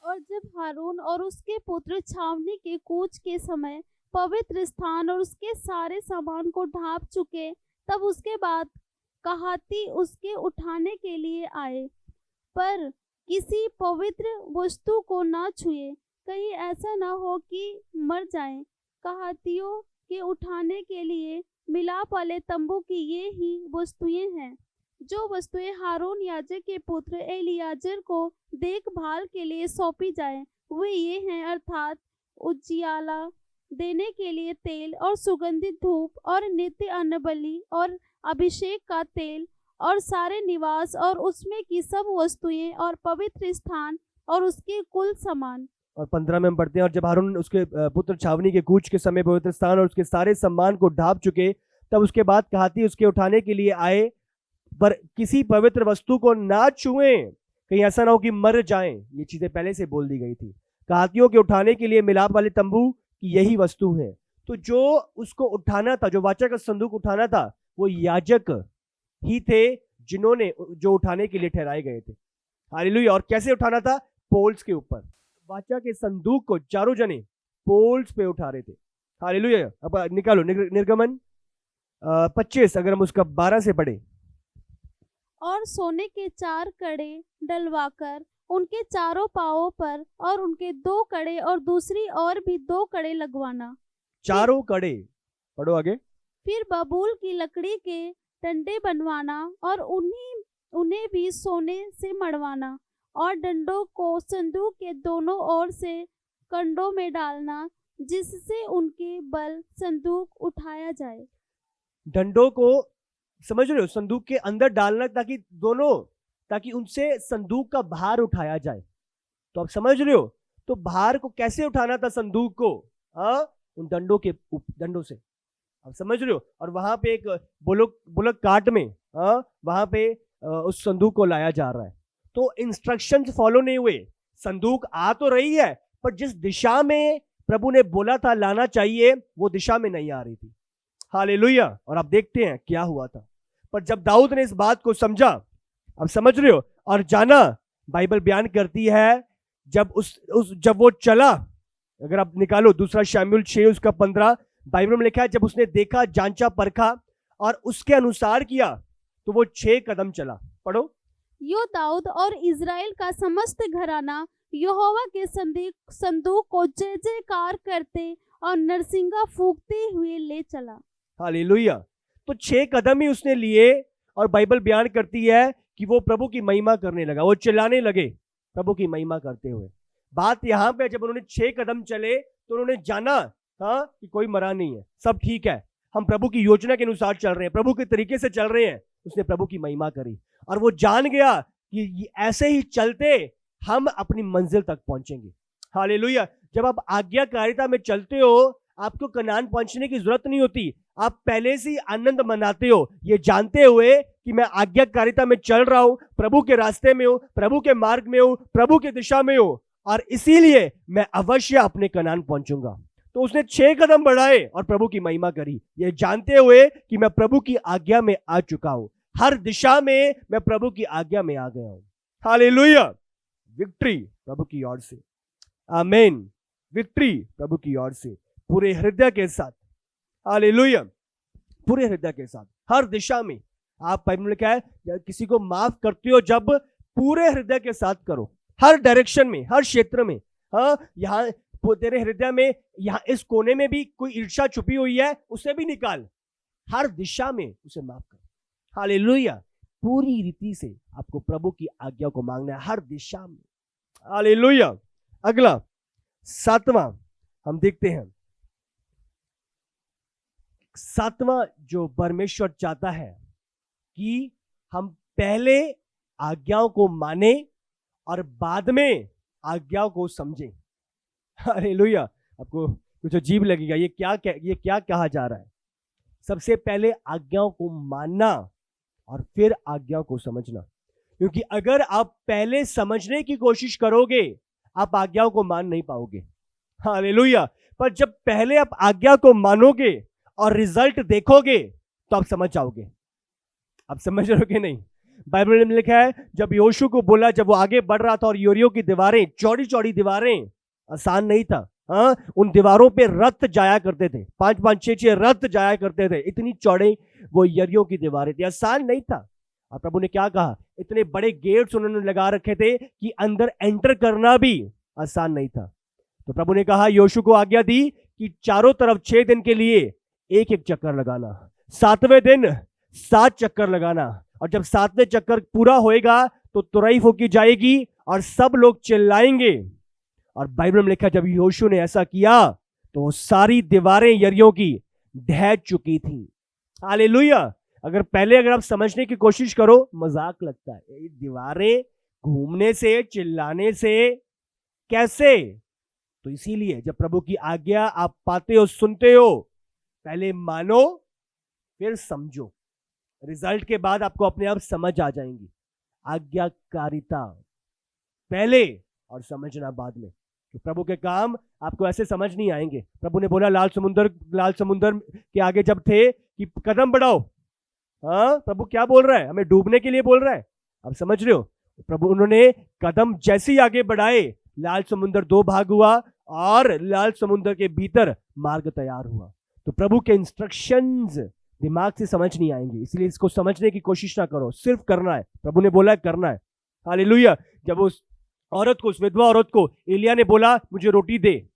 और जब हारून और उसके पुत्र छावनी के कूच के समय पवित्र स्थान और उसके सारे सामान को ढांप चुके, तब उसके बाद कहाती उसके उठाने के लिए आए, पर किसी पवित्र वस्तु को ना छुए, कहीं ऐसा ना हो कि मर जाएं। कहातियों के उठाने के लिए मिलाप वाले तंबू की ये ही वस्तुएं हैं। जो वस्तुएं हारून याजक के पुत्र एलियाजर को देखभाल के लिए सौंपी जाए वे ये हैं, अर्थात उजियाला देने के लिए तेल और सुगंधित धूप और नित्य अन्नबलि और अभिषेक का तेल और सारे निवास और उसमें की सब वस्तुएं और पवित्र स्थान और उसके कुल सामान। और 15 में हम पढ़ते हैं, और जब हारून उसके पुत्र छावनी के कूच के समय पवित्र स्थान और उसके सारे सम्मान को ढांप चुके, तब उसके बाद कहाती उसके उठाने के लिए आए, पर किसी पवित्र वस्तु को ना छुएं, कहीं ऐसा ना हो कि मर जाएं। ये चीजें पहले से बोल दी गई थी। कहातियों के उठाने के लिए मिलाप वाले तंबू की यही वस्तु है। तो जो उसको उठाना था, जो वाचा का संदूक उठाना था, वो याजक ही थे जिन्होंने जो उठाने के लिए ठहराए गए थे। हालेलुया। और कैसे उठाना था? पोल्स के ऊपर। वाचा के संदूक को चारों जने पोल्स पे उठा रहे थे। हालेलुया। अब निकालो निर्गमन 25 अगर हम उसका 12 से पढ़े। और सोने के 4 कड़े डलवाकर उनके चारों पांवों पर और उनके 2 कड़े और दूसरी और भी 2 कड़े लगवाना। चारों कड़े, पढ़ो आगे। फिर बबूल की लकड़ी के डंडे बनवाना और उन्हें भी सोने से मड़वाना और डंडों को संदूक के दोनों ओर से कंडों में डालना, जिससे उनके बल संदूक उठाया जाए। डंडों को समझ रहे हो? संदूक के अंदर डालना ताकि उनसे संदूक का भार उठाया जाए। तो आप समझ रहे हो? तो भार को कैसे उठाना था संदूक को? उन डंडों से। आप समझ रहे हो? और वहां पे एक बुलक काट में वहां पे उस संदूक को लाया जा रहा है। तो इंस्ट्रक्शंस फॉलो नहीं हुए। संदूक आ तो रही है, पर जिस दिशा में प्रभु ने बोला था लाना चाहिए वो दिशा में नहीं आ रही थी। हालेलुया। और आप देखते हैं क्या हुआ था। पर जब दाऊद ने इस बात को समझा, आप समझ रहे हो, और जाना, बाइबल बयान करती है जब जब वो चला, अगर आप निकालो दूसरा शमूएल 6 उसका 15, बाइबल में लिखा है जब उसने देखा, जांचा, परखा और उसके अनुसार किया तो वो 6 कदम चला। पढ़ो। यो दाऊद और इज़राइल का समस्त घराना यहोवा के संदूक को जय जयकार करते और नरसिंगा फूंकते हुए ले चला। हालेलुया। तो 6 कदम ही उसने लिए और बाइबल बयान करती है कि वो प्रभु की महिमा करने लगा, वो चिल्लाने लगे प्रभु की महिमा करते हुए। बात यहां पे जब उन्होंने 6 कदम चले तो उन्होंने जाना कि कोई मरा नहीं है, सब ठीक है, हम प्रभु की योजना के अनुसार चल रहे हैं, प्रभु के तरीके से चल रहे हैं। उसने प्रभु की महिमा करी और वो जान गया कि ऐसे ही चलते हम अपनी मंजिल तक पहुंचेंगे। हालेलुया। जब आप आज्ञाकारिता में चलते हो आपको कनान पहुंचने की जरूरत नहीं होती, आप पहले से ही आनंद मनाते हो, ये जानते हुए कि मैं आज्ञाकारिता में चल रहा हूं, प्रभु के रास्ते में हूं, प्रभु के मार्ग में हूं, प्रभु की दिशा में हूं और इसीलिए मैं अवश्य अपने कनान पहुंचूंगा। तो उसने 6 कदम बढ़ाए और प्रभु की महिमा करी, ये जानते हुए कि मैं प्रभु की आज्ञा में आ चुका हूं, हर दिशा में मैं प्रभु की आज्ञा में आ गया हूं। हालेलुया। विक्ट्री प्रभु की ओर से, आमीन। विक्ट्री प्रभु की ओर से, पूरे हृदय के साथ। हालेलुया। पूरे हृदय के साथ, हर दिशा में। आप बाइबल में लिखा है किसी को माफ करते हो जब पूरे हृदय के साथ करो, हर डायरेक्शन में, हर क्षेत्र में। यहाँ तेरे हृदय में, यहाँ इस कोने में भी कोई ईर्ष्या छुपी हुई है, उसे भी निकाल, हर दिशा में उसे माफ कर। हालेलुया। पूरी रीति से आपको प्रभु की आज्ञा को मांगना है, हर दिशा में। हालेलुया। अगला 7वां हम देखते हैं, 7वां जो परमेश्वर चाहता है कि हम पहले आज्ञाओं को माने और बाद में आज्ञाओं को समझें। हालेलुया। आपको कुछ अजीब लगेगा, ये क्या कहा जा रहा है? सबसे पहले आज्ञाओं को मानना और फिर आज्ञाओं को समझना, क्योंकि अगर आप पहले समझने की कोशिश करोगे आप आज्ञाओं को मान नहीं पाओगे। हालेलुया। पर जब पहले आप आज्ञा को मानोगे और रिजल्ट देखोगे तो आप समझ जाओगे। आप समझ रहे हो कि नहीं? बाइबल में लिखा है जब यहोशू को बोला, जब वो आगे बढ़ रहा था और यरीहो की दीवारें, चौड़ी चौड़ी दीवारें, आसान नहीं था। उन दीवारों पे रथ जाया करते थे, 5-5 6-6 रथ जाया करते थे, इतनी चौड़े वो यरीहो की दीवारें थी, आसान नहीं था। और प्रभु ने क्या कहा, इतने बड़े गेट्स उन्होंने लगा रखे थे कि अंदर एंटर करना भी आसान नहीं था। तो प्रभु ने कहा, यहोशू को आज्ञा दी कि चारों तरफ 6 दिन के लिए एक एक चक्कर लगाना, 7वें दिन 7 चक्कर लगाना, और जब 7वें चक्कर पूरा होएगा तो तुरई फूंकी जाएगी और सब लोग चिल्लाएंगे। और बाइबल में लिखा जब यहोशू ने ऐसा किया तो सारी दीवारें यरीहो की ढह चुकी थी। हालेलुया। अगर आप समझने की कोशिश करो, मजाक लगता है, ये दीवारें घूमने से, चिल्लाने से कैसे? तो इसीलिए जब प्रभु की आज्ञा आप पाते हो, सुनते हो, पहले मानो फिर समझो, रिजल्ट के बाद आपको अपने आप समझ आ जाएंगी। आज्ञाकारिता पहले और समझना बाद में। तो प्रभु के काम आपको ऐसे समझ नहीं आएंगे। प्रभु ने बोला लाल समुंदर के आगे जब थे कि कदम बढ़ाओ, प्रभु क्या बोल रहा है? हमें डूबने के लिए बोल रहा है। आप समझ रहे हो? प्रभु उन्होंने कदम जैसे ही आगे बढ़ाए, लाल समुंदर 2 भाग हुआ और लाल समुंदर के भीतर मार्ग तैयार हुआ। तो प्रभु के इंस्ट्रक्शंस दिमाग से समझ नहीं आएंगे, इसलिए इसको समझने की कोशिश ना करो, सिर्फ करना है। प्रभु ने बोला करना है। हालेलुया। जब उस औरत को, उस विधवा औरत को एलिया ने बोला मुझे रोटी दे,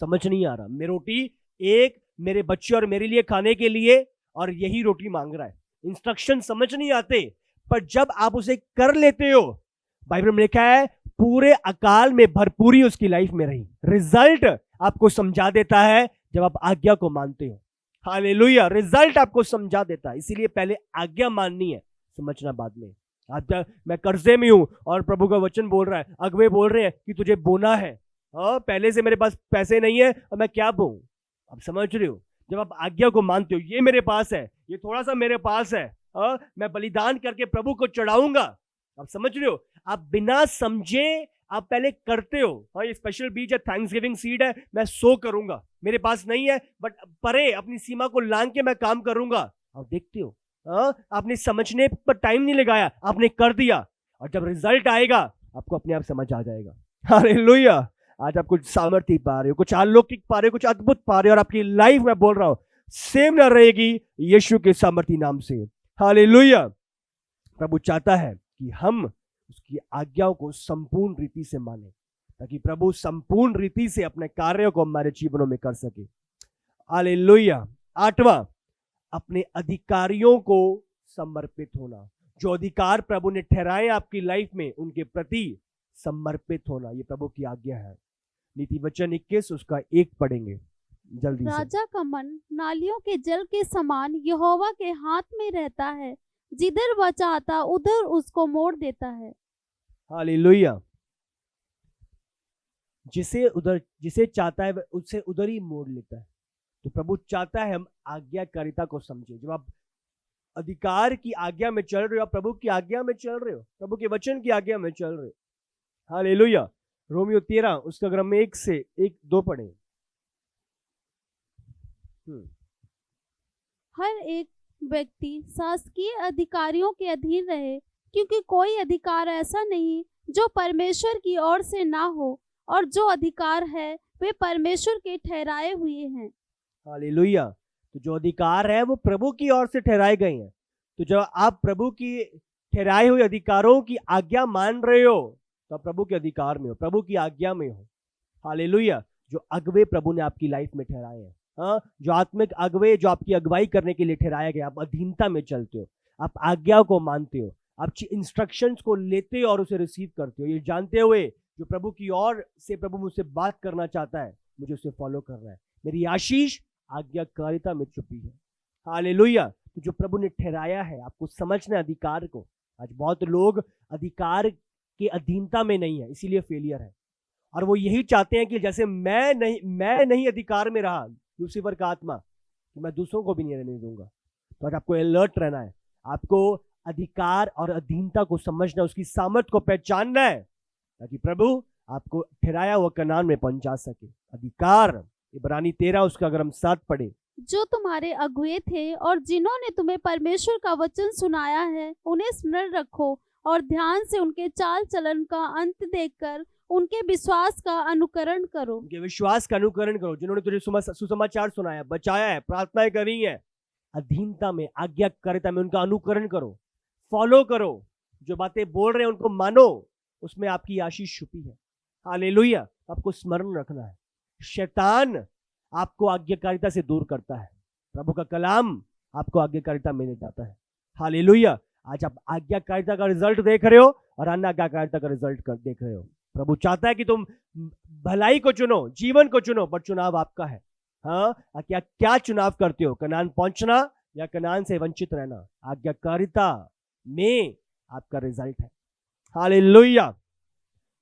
समझ नहीं आ रहा, मैं रोटी एक मेरे बच्चे और मेरे लिए खाने के लिए, और यही रोटी मांग रहा है। इंस्ट्रक्शन समझ नहीं आते, पर जब आप उसे कर लेते हो, बाइबल में लिखा है पूरे अकाल में भरपूरी उसकी लाइफ में रही। रिजल्ट आपको समझा देता है जब आप आज्ञा को मानते हो। हालेलुया। रिजल्ट आपको समझा देता है, इसीलिए पहले आज्ञा माननी है, समझना बाद में। मैं कर्जे में हूं और प्रभु का वचन बोल रहा है, अगुवे बोल रहे हैं कि तुझे बोना है, पहले से मेरे पास पैसे नहीं है और मैं क्या बोऊं? आप समझ रहे हो? जब आप आज्ञा को मानते हो, ये मेरे पास है, ये थोड़ा सा मेरे पास है, मैं बलिदान करके प्रभु को चढ़ाऊंगा। आप समझ रहे हो? आप बिना समझे आप पहले करते हो। ये स्पेशल बीज है, थैंक्सगिविंग सीड है, मैं सो करूंगा, मेरे पास नहीं है बट परे अपनी सीमा को लांग के मैं काम करूंगा। आप देखते हो, आपने समझने पर टाइम नहीं लगाया, आपने कर दिया, और जब रिजल्ट आएगा आपको अपने आप समझ आ जाएगा। हालेलुया। आज आप कुछ सामर्थ्य पा रहे हो, कुछ अलौकिक पा रहे हो, कुछ अद्भुत पा रहे हो, और आपकी लाइफ में बोल रहा हूं सेम ना रहेगी यीशु के सामर्थ्य नाम से। हालेलुया। प्रभु चाहता है कि हम उसकी आज्ञाओं को संपूर्ण रीति से माने, ताकि प्रभु संपूर्ण रीति से अपने कार्यों को हमारे जीवनों में कर सके। हालेलुया। 8वां, अपने अधिकारियों को समर्पित होना। जो अधिकार प्रभु ने ठहराए आपकी लाइफ में, उनके प्रति समर्पित होना, ये प्रभु की आज्ञा है। नीति वचन 21 उसका 1 पढ़ेंगे जल्दी से। राजा का मन नालियों के जल के समान यहोवा के हाथ में रहता है, जिधर वह चाहता उधर उसको मोड़ देता है। हालेलुया। जिसे चाहता है वह उससे उधर ही मोड़ लेता है। तो प्रभु चाहता है हम आज्ञाकारिता को समझे। जब आप अधिकार की आज्ञा में चल रहे हो, आप प्रभु की आज्ञा में चल रहे हो, प्रभु के वचन की आज्ञा में चल रहे हो। हालेलुया। रोमियो 13 उसका क्रम में 1 से 1-2 पढ़े। हर एक व्यक्ति शासकीय अधिकारियों के अधीन रहे, क्योंकि कोई अधिकार ऐसा नहीं जो परमेश्वर की ओर से ना हो, और जो अधिकार है वे परमेश्वर के ठहराए हुए हैं। हालेलुया। तो जो अधिकार है वो प्रभु की ओर से ठहराए गए हैं। तो जब आप प्रभु की ठहराए हुए अधिकारों की आज्ञा मान रहे हो, तो आप प्रभु के अधिकार में हो, प्रभु की आज्ञा में हो। हालेलुया। जो अगवे प्रभु ने आपकी लाइफ में ठहराए हैं, हाँ, जो आत्मिक अगवे जो आपकी अगुवाई करने के लिए ठहराया गया, आप अधीनता में चलते हो, आप आज्ञा को मानते हो, आप इंस्ट्रक्शंस को लेते हो और उसे रिसीव करते हो, ये जानते हुए जो प्रभु की ओर से प्रभु मुझसे बात करना चाहता है, मुझे उसे फॉलो करना है। मेरी आशीष आज्ञाकारिता में छुपी है। हालेलुया। तो जो प्रभु ने ठहराया है, आपको समझना है अधिकार को। आज बहुत लोग अधिकार के अधीनता में नहीं है, इसीलिए फेलियर है। और वो यही चाहते हैं कि जैसे मैं नहीं अधिकार में रहा, लूसीफर का आत्मा, कि मैं दूसरों को भी नहीं रहने दूंगा। तो आज आपको अलर्ट रहना है, आपको अधिकार और अधीनता को समझना, उसकी सामर्थ को पहचानना है, ताकि प्रभु आपको ठहराया हुआ कनान में पहुंचा सके। अधिकार, इब्रानी 13 उसका अगर हम 7 पढ़े। जो तुम्हारे अगुए थे और जिन्होंने तुम्हें परमेश्वर का वचन सुनाया है, उन्हें स्मरण रखो और ध्यान से उनके चाल चलन का अंत देखकर उनके विश्वास का अनुकरण करो। उनके विश्वास का अनुकरण करो, जिन्होंने तुझे सुसमाचार सुनाया, बचाया है, प्रार्थनाएं करी है। अधीनता में, आज्ञाकारिता में उनका अनुकरण करो, फॉलो करो, जो बातें बोल रहे हैं उनको मानो, उसमें आपकी आशीष छुपी है। हालेलुया। आपको स्मरण रखना है, शैतान आपको आज्ञाकारिता से दूर करता है, प्रभु का कलाम आपको आज्ञाकारिता में ले जाता है। हालेलुया। आज आप आज्ञाकारिता का रिजल्ट देख रहे हो और अनाज्ञाकारिता का रिजल्ट देख रहे हो। प्रभु चाहता है कि तुम भलाई को चुनो, जीवन को चुनो, पर चुनाव आपका है। हाँ, क्या चुनाव करते हो? कनान पहुंचना या कनान से वंचित रहना? आज्ञाकारिता में आपका रिजल्ट है। हालेलुया।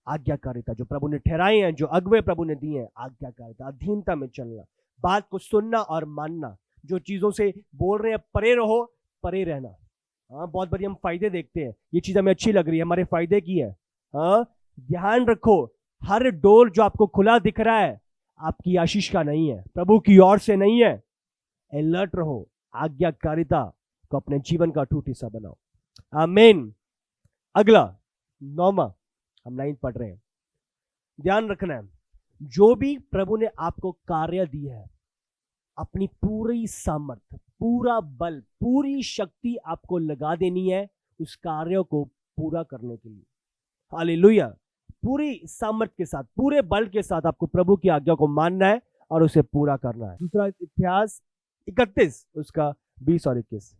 आज्ञाकारिता जो प्रभु ने ठहराए हैं, जो अगुवे प्रभु ने दिए हैं, आज्ञाकारिता, अधीनता में चलना, बात को सुनना और मानना, जो चीजों से बोल रहे हैं परे रहो, परे रहना। हाँ, बहुत बड़ी हम फायदे देखते हैं, ये चीज हमें अच्छी लग रही है, हमारे फायदे की है। हाँ, ध्यान रखो, हर डोर जो आपको खुला दिख रहा है आपकी आशीष का नहीं है, प्रभु की ओर से नहीं है। अलर्ट रहो, आज्ञाकारिता को अपने जीवन का अटूट हिस्सा बनाओ। आमीन। अगला 9वां, हम 9 पढ़ रहे हैं। ध्यान रखना है, जो भी प्रभु ने आपको कार्य दी है, अपनी पूरी सामर्थ, पूरा बल, पूरी शक्ति आपको लगा देनी है उस कार्य को पूरा करने के लिए। हालेलुया। पूरी सामर्थ के साथ, पूरे बल के साथ आपको प्रभु की आज्ञा को मानना है और उसे पूरा करना है। दूसरा इतिहास 31 उसका 20 और 21।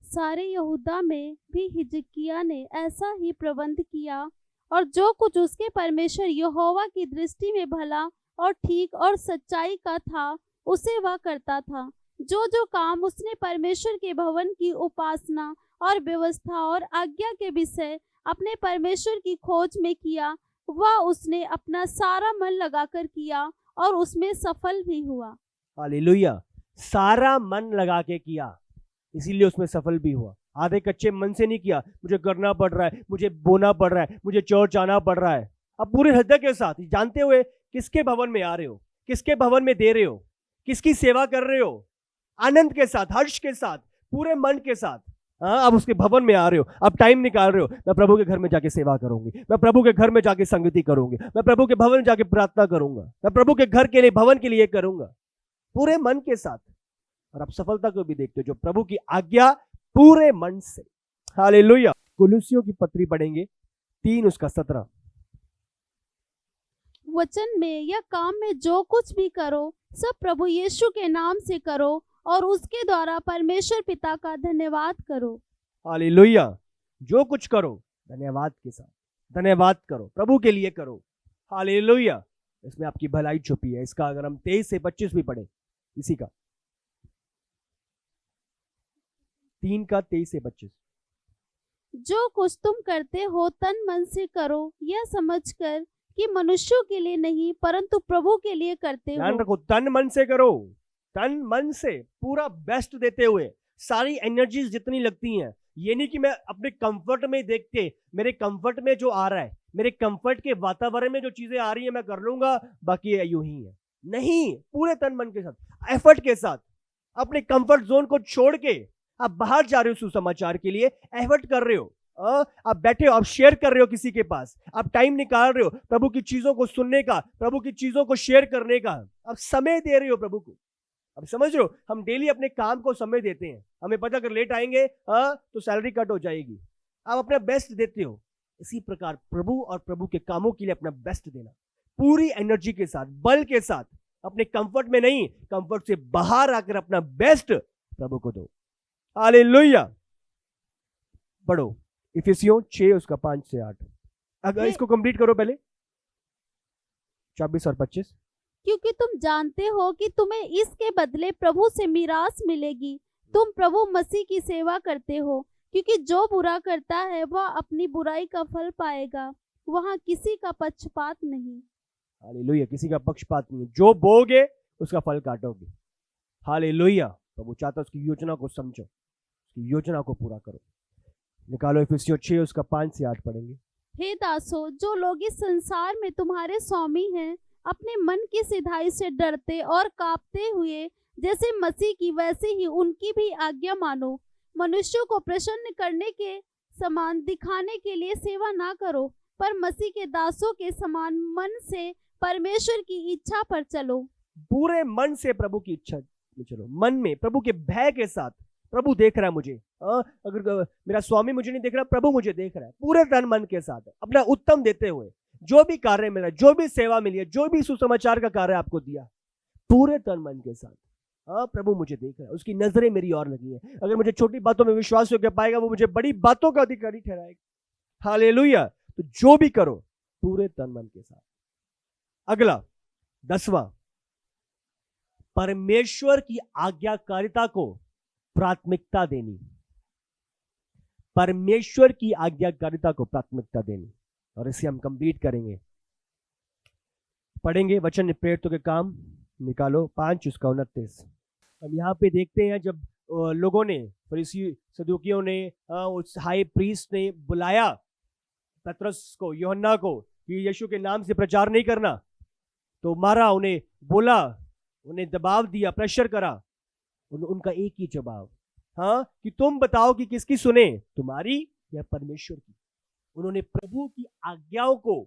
सारे यहूदा में भी हिजकिय्याह ने ऐसा ही प्रबंध किया, और जो कुछ उसके परमेश्वर यहोवा की दृष्टि में भला और ठीक और सच्चाई का था, उसे वह करता था। जो जो काम उसने परमेश्वर के भवन की उपासना और व्यवस्था और आज्ञा के विषय अपने परमेश्वर की खोज में किया, वह उसने अपना सारा मन लगाकर किया और उसमें सफल भी हुआ। हालेलुया। सारा मन लगा के किया, इसीलिए उसमें सफल भी हुआ। आधे कच्चे मन से नहीं किया, मुझे करना पड़ रहा है, मुझे बोना पड़ रहा है, मुझे चर्च आना पड़ रहा है। अब पूरे हृदय के साथ, जानते हुए किसके भवन में आ रहे हो, किसके भवन में दे रहे हो, किसकी सेवा कर रहे हो, आनंद के साथ, हर्ष के साथ, पूरे मन के साथ। हाँ, अब उसके भवन में आ रहे हो, अब टाइम निकाल रहे हो, मैं प्रभु के घर में जाके सेवा करूंगी, मैं प्रभु के घर में जाके संगति करूंगी, मैं प्रभु के भवन में जाके प्रार्थना करूंगा, मैं प्रभु के घर के लिए, भवन के लिए करूंगा, पूरे मन के साथ। और आप सफलता को भी देखते हो, जो प्रभु की आज्ञा पूरे मन से। हालेलुया। कुलुसियों की पत्री पढ़ेंगे 3 उसका 17। वचन में या काम में जो कुछ भी करो, सब प्रभु यीशु के नाम से करो और उसके द्वारा परमेश्वर पिता का धन्यवाद करो। हालेलुया। जो कुछ करो धन्यवाद के साथ, धन्यवाद करो, प्रभु के लिए करो। हालेलुया। इसमें आपकी भलाई छुपी है। इसका अगर हम 23 से 25 भी पढ़े, इसी का 3 का 23 से 25। जो कुछ तुम करते हो तन मन से करो, यह समझकर कि मनुष्यों के लिए नहीं परंतु प्रभु के लिए करते ध्यान हो। रखो, तन मन से करो, तन मन से पूरा बेस्ट देते हुए, सारी एनर्जीज जितनी लगती हैं। ये नहीं कि मैं अपने कंफर्ट में देख के, मेरे कंफर्ट में जो आ रहा है, मेरे कंफर्ट के वातावरण में जो चीजें आ रही है मैं कर लूंगा, बाकी यूं ही है। नहीं, पूरे तन मन के साथ, एफर्ट के साथ, अपने कंफर्ट जोन को छोड़ के आप बाहर जा रहे हो सुसमाचार के लिए, एफर्ट कर रहे हो। आप बैठे हो, आप शेयर कर रहे हो किसी के पास, आप टाइम निकाल रहे हो प्रभु की चीजों को सुनने का, प्रभु की चीजों को शेयर करने का, आप समय दे रहे हो प्रभु को। अब समझ रहे हो, हम डेली अपने काम को समय देते हैं, हमें पता अगर लेट आएंगे तो सैलरी कट हो जाएगी, आप अपना बेस्ट देते हो। इसी प्रकार प्रभु और प्रभु के कामों के लिए अपना बेस्ट देना, पूरी एनर्जी के साथ, बल के साथ, अपने कंफर्ट में नहीं, कंफर्ट से बाहर आकर अपना बेस्ट प्रभु को दो। हालेलुया। पढ़ो इफिसियों 6 उसका 5 से 8। अगर इसको कंप्लीट करो पहले, 24 और 25। क्योंकि तुम जानते हो कि तुम्हें इसके बदले प्रभु से मीरास मिलेगी। तुम प्रभु मसीह की सेवा करते हो, क्योंकि जो बुरा करता है वह अपनी बुराई का फल पाएगा। वहाँ किसी का पक्षपात नहीं। हालेलुया। किसी का पक्षपात नहीं, जो बोगे उसका फल काटोगे। हालेलुया। प्रभु चाहता है उसकी योजना को समझो, उसकी योजना को पूरा करो। निकालो इफिसियों 6 उसका 5 से 8 पढ़ेंगे। हे दासो, जो लोग इस संसार में तुम्हारे स्वामी हैं, अपने मन की सिधाई से डरते और कांपते हुए जैसे मसीह की वैसे ही उनकी भी आज्ञा मानो। मनुष्यों को प्रसन्न करने के समान दिखाने के लिए सेवा ना करो, पर मसीह के दासों के समान मन से परमेश्वर की इच्छा पर चलो। पूरे मन से प्रभु की इच्छा में चलो, मन में प्रभु के भय के साथ। प्रभु देख रहा है मुझे, अगर मेरा स्वामी मुझे नहीं देख रहा, प्रभु मुझे देख रहा है। पूरे तन मन के साथ अपना उत्तम देते हुए, जो भी कार्य मिला, जो भी सेवा मिली है, जो भी सुसमाचार का कार्य आपको दिया, पूरे तन मन के साथ, प्रभु मुझे देख रहा है, उसकी नजरें मेरी और लगी है। अगर मुझे छोटी बातों में विश्वास हो पाएगा, वो मुझे बड़ी बातों का अधिकारी ठहराएगा। हालेलुया। तो जो भी करो पूरे तन मन के साथ। अगला 10वां, परमेश्वर की आज्ञाकारिता को प्राथमिकता देनी। परमेश्वर की आज्ञाकारिता को प्राथमिकता देनी, और इसे हम कंप्लीट करेंगे, पढ़ेंगे वचन प्रेरितों के काम। निकालो 5 उसका 29। हम यहाँ पे देखते हैं जब लोगों ने, फरीसी सदूकियों ने, उस हाई प्रीस्ट ने बुलाया पतरस को, यूहन्ना को, कि यीशु के नाम से प्रचार नहीं करना, तो मारा, उन्हें बोला, उन्हें दबाव दिया, प्रेशर करा। उनका एक ही जवाब, कि तुम बताओ कि किसकी सुने, तुम्हारी या परमेश्वर की। उन्होंने प्रभु की आज्ञाओं को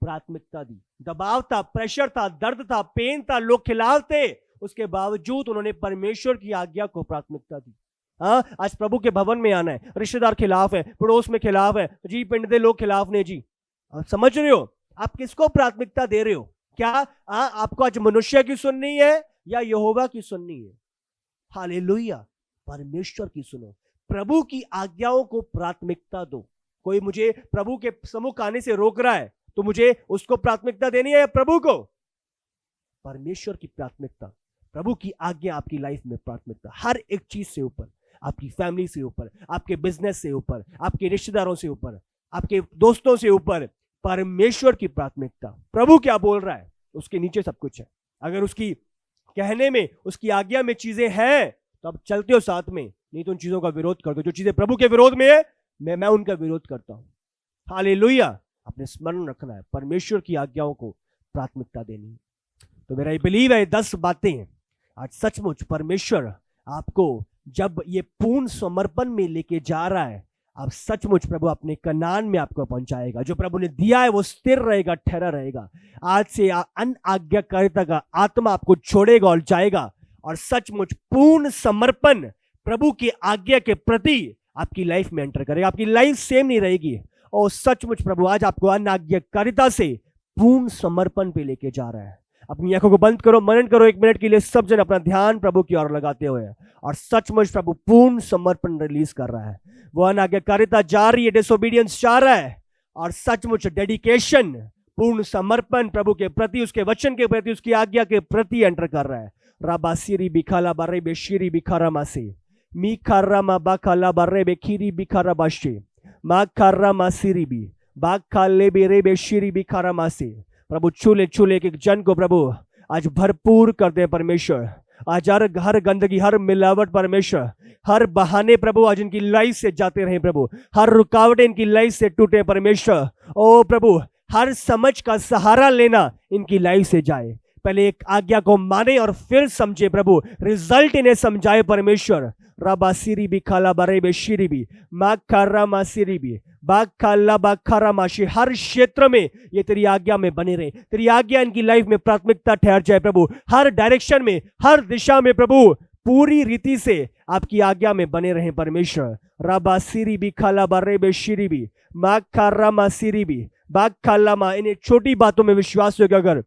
प्राथमिकता दी। दबाव था, प्रेशर था, दर्द था, पेन था, लोग खिलाफ थे, उसके बावजूद उन्होंने परमेश्वर की आज्ञा को प्राथमिकता दी। आज प्रभु के भवन में आना है, रिश्तेदार खिलाफ है, पड़ोस में खिलाफ है, जी पिंड दे लोग खिलाफ ने जी। आप समझ रहे हो, आप किसको प्राथमिकता दे रहे हो? क्या आपको आज मनुष्य की सुननी है या यहोवा की सुननी है? हालेलुया। परमेश्वर की सुनो, प्रभु की आज्ञाओं को प्राथमिकता दो। कोई मुझे प्रभु के सम्मुख आने से रोक रहा है, तो मुझे उसको प्राथमिकता देनी है या प्रभु को? परमेश्वर की प्राथमिकता, प्रभु की आज्ञा आपकी लाइफ में प्राथमिकता। हर एक चीज से ऊपर, आपकी फैमिली से ऊपर, आपके बिजनेस से ऊपर, आपके रिश्तेदारों से ऊपर, आपके दोस्तों से ऊपर, परमेश्वर की प्राथमिकता। प्रभु क्या बोल रहा है, उसके नीचे सब कुछ है। अगर उसकी कहने में, उसकी आज्ञा में चीजें हैं तो आप चलते हो साथ में, नहीं तो उन चीजों का विरोध कर दो। जो चीजें प्रभु के विरोध में है, मैं उनका विरोध करता हूं। हालेलुया। अपने स्मरण रखना है, परमेश्वर की आज्ञाओं को प्राथमिकता देनी। तो मेरा ये बिलीव है, 10 बातें आज सचमुच परमेश्वर आपको जब ये पूर्ण समर्पण में लेके जा रहा है, आप सचमुच प्रभु अपने कनान में आपको पहुंचाएगा। जो प्रभु ने दिया है वो स्थिर रहेगा, ठहरा रहेगा। आज से अनाज्ञाकारिता का आत्मा आपको छोड़ेगा और जाएगा, और सचमुच पूर्ण समर्पण प्रभु की आज्ञा के प्रति आपकी लाइफ में एंटर करेगा। आपकी लाइफ सेम नहीं रहेगी। और सचमुच प्रभु आज आपको अनाज्ञाकारिता से पूर्ण समर्पण पे लेके जा रहा है। अपनी आंखों को बंद करो, मनन करो 1 मिनट के लिए, सब जन अपना ध्यान प्रभु की ओर लगाते हुए, और सचमुच प्रभु पूर्ण समर्पण रिलीज कर रहा है। वो अनाज्ञाकारिता जा रही है, डिसोबीडियंस जा रहा है, और सचमुच डेडिकेशन, पूर्ण समर्पण प्रभु के प्रति, उसके वचन के प्रति, उसकी आज्ञा के प्रति एंटर कर रहा है। राबासिरी बिखाला बारे बेशीरी बिखारा मासी मी खारा मा बाखाला बारे बेखीरी बिखारा बाशी मा खारा मासीरी बी बाखाले बेरे बेशीरी बिखारा मासी। प्रभु छूले छूले एक जन को प्रभु आज भरपूर कर दे परमेश्वर। आज हर गंदगी, हर मिलावट परमेश्वर, हर बहाने प्रभु आज इनकी लाइफ से जाते रहे प्रभु, हर रुकावटें इनकी लाइफ से टूटे परमेश्वर। ओ प्रभु, हर समझ का सहारा लेना इनकी लाइफ से जाए। पहले एक आज्ञा को माने और फिर समझे प्रभु, रिजल्ट इन्हें समझाए परमेश्वर। राबासिरी भी खाला बारे बेशीरी भी माखारा मासिरी भी बाखाला बाखारा माशी। हर क्षेत्र में ये तेरी आज्ञा में बने रहे, तेरी आज्ञा इनकी लाइफ में प्राथमिकता ठहर जाए प्रभु। हर डायरेक्शन में, हर दिशा में प्रभु पूरी रीति से आपकी आज्ञा में बने रहे परमेश्वर। राबासिरी भी खाला बारे बेशीरी भी माखारा मासिरी भी बाखाला मा। इन्हें छोटी बातों में विश्वास होगा अगर,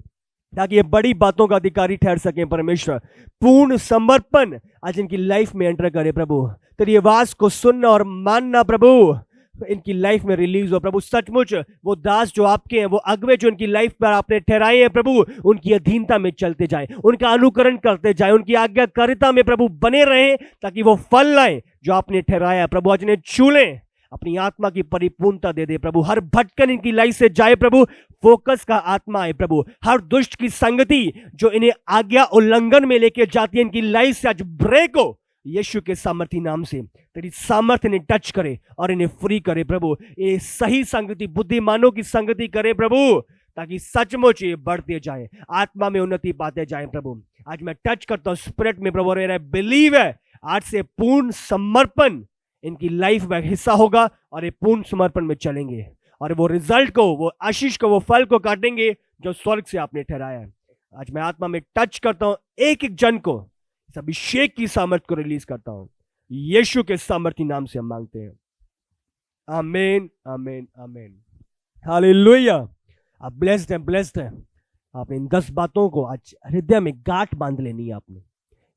ताकि ये बड़ी बातों का अधिकारी ठहर सके परमेश्वर। पूर्ण समर्पण आज इनकी लाइफ में एंटर करे प्रभु। तेरी आवाज को सुनना और मानना प्रभु इनकी लाइफ में रिलीज हो प्रभु। सचमुच वो दास जो आपके हैं, वो अगवे जो इनकी लाइफ पर आपने ठहराए हैं प्रभु, उनकी अधीनता में चलते जाएं, उनका अनुकरण करते जाएं, उनकी आज्ञाकारिता में प्रभु बने रहें, ताकि वो फल लाएं जो आपने ठहराया प्रभु। आज इन्हें छू लें, अपनी आत्मा की परिपूर्णता दे दे प्रभु। हर भटकन इनकी लाइफ से जाए प्रभु, फोकस का आत्मा है प्रभु। हर दुष्ट की संगति जो इन्हें आज्ञा उल्लंघन में लेके जाती है, इनकी लाइफ से आज ब्रेक हो यीशु के सामर्थी नाम से। तेरी सामर्थ्य इन्हें टच करे और इन्हें फ्री करे प्रभु। ये सही संगति, बुद्धिमानों की संगति करे प्रभु, ताकि सचमुच ये बढ़ते जाए, आत्मा में उन्नति पाते जाए प्रभु। आज मैं टच करता हूँ स्पिरिट में प्रभु, मेरा बिलीव है आज से पूर्ण समर्पण इनकी लाइफ में हिस्सा होगा, और ये पूर्ण समर्पण में चलेंगे, और वो रिजल्ट को, वो आशीष को, वो फल को काटेंगे जो स्वर्ग से आपने ठहराया है। आज मैं आत्मा में टच करता हूं, एक एक जन को इस अभिषेक की सामर्थ को रिलीज करता हूं। यीशु के सामर्थी नाम से हम मांगते हैं, आमीन आमीन आमीन, हालेलुया। आप ब्लेस्ड हैं, ब्लेस्ड हैं। आपने इन 10 बातों को आज हृदय में गांठ बांध लेनी है। आपने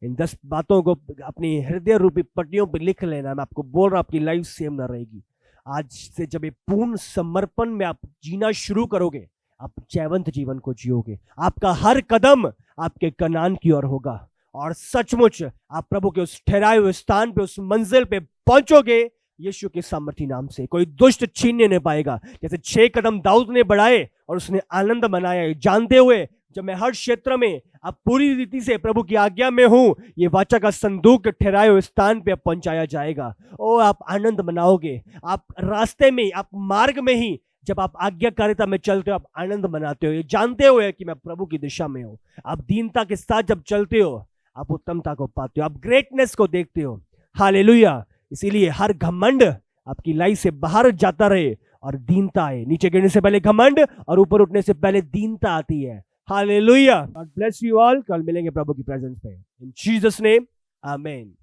इन 10 बातों को अपनी हृदय रूपी पट्टियों पर लिख लेना। मैं आपको बोल रहा हूं, आपकी लाइफ सेम ना रहेगी। आज से जब ये पूर्ण समर्पण में आप जीना शुरू करोगे, आप जयवंत जीवन को जियोगे। आपका हर कदम आपके कनान की ओर होगा, और सचमुच आप प्रभु के उस ठहराए हुए स्थान पे, उस मंजिल पे पहुंचोगे यीशु के सामर्थी नाम से। कोई दुष्ट छीनने नहीं पाएगा। जैसे 6 कदम दाऊद ने बढ़ाए और उसने आनंद मनाया, जानते हुए जब मैं हर क्षेत्र में अब पूरी रीति से प्रभु की आज्ञा में हूं, ये वाचा का संदूक ठहराए हुए स्थान पे पहुंचाया जाएगा। ओ आप आनंद मनाओगे। आप रास्ते में, आप मार्ग में ही जब आप आज्ञाकारिता में चलते हो, आप आनंद मनाते हो, ये जानते हुए कि मैं प्रभु की दिशा में हूं। आप दीनता के साथ जब चलते हो, आप उत्तमता को पाते हो, आप ग्रेटनेस को देखते हो। हालेलुया। इसीलिए हर घमंड आपकी लाइफ से बाहर जाता रहे और दीनता आए। नीचे गिरने से पहले घमंड और ऊपर उठने से पहले दीनता आती है। Hallelujah. God bless you all. कल मिलेंगे प्रभु की प्रेजेंस पे। इन जीसस नेम, आमीन।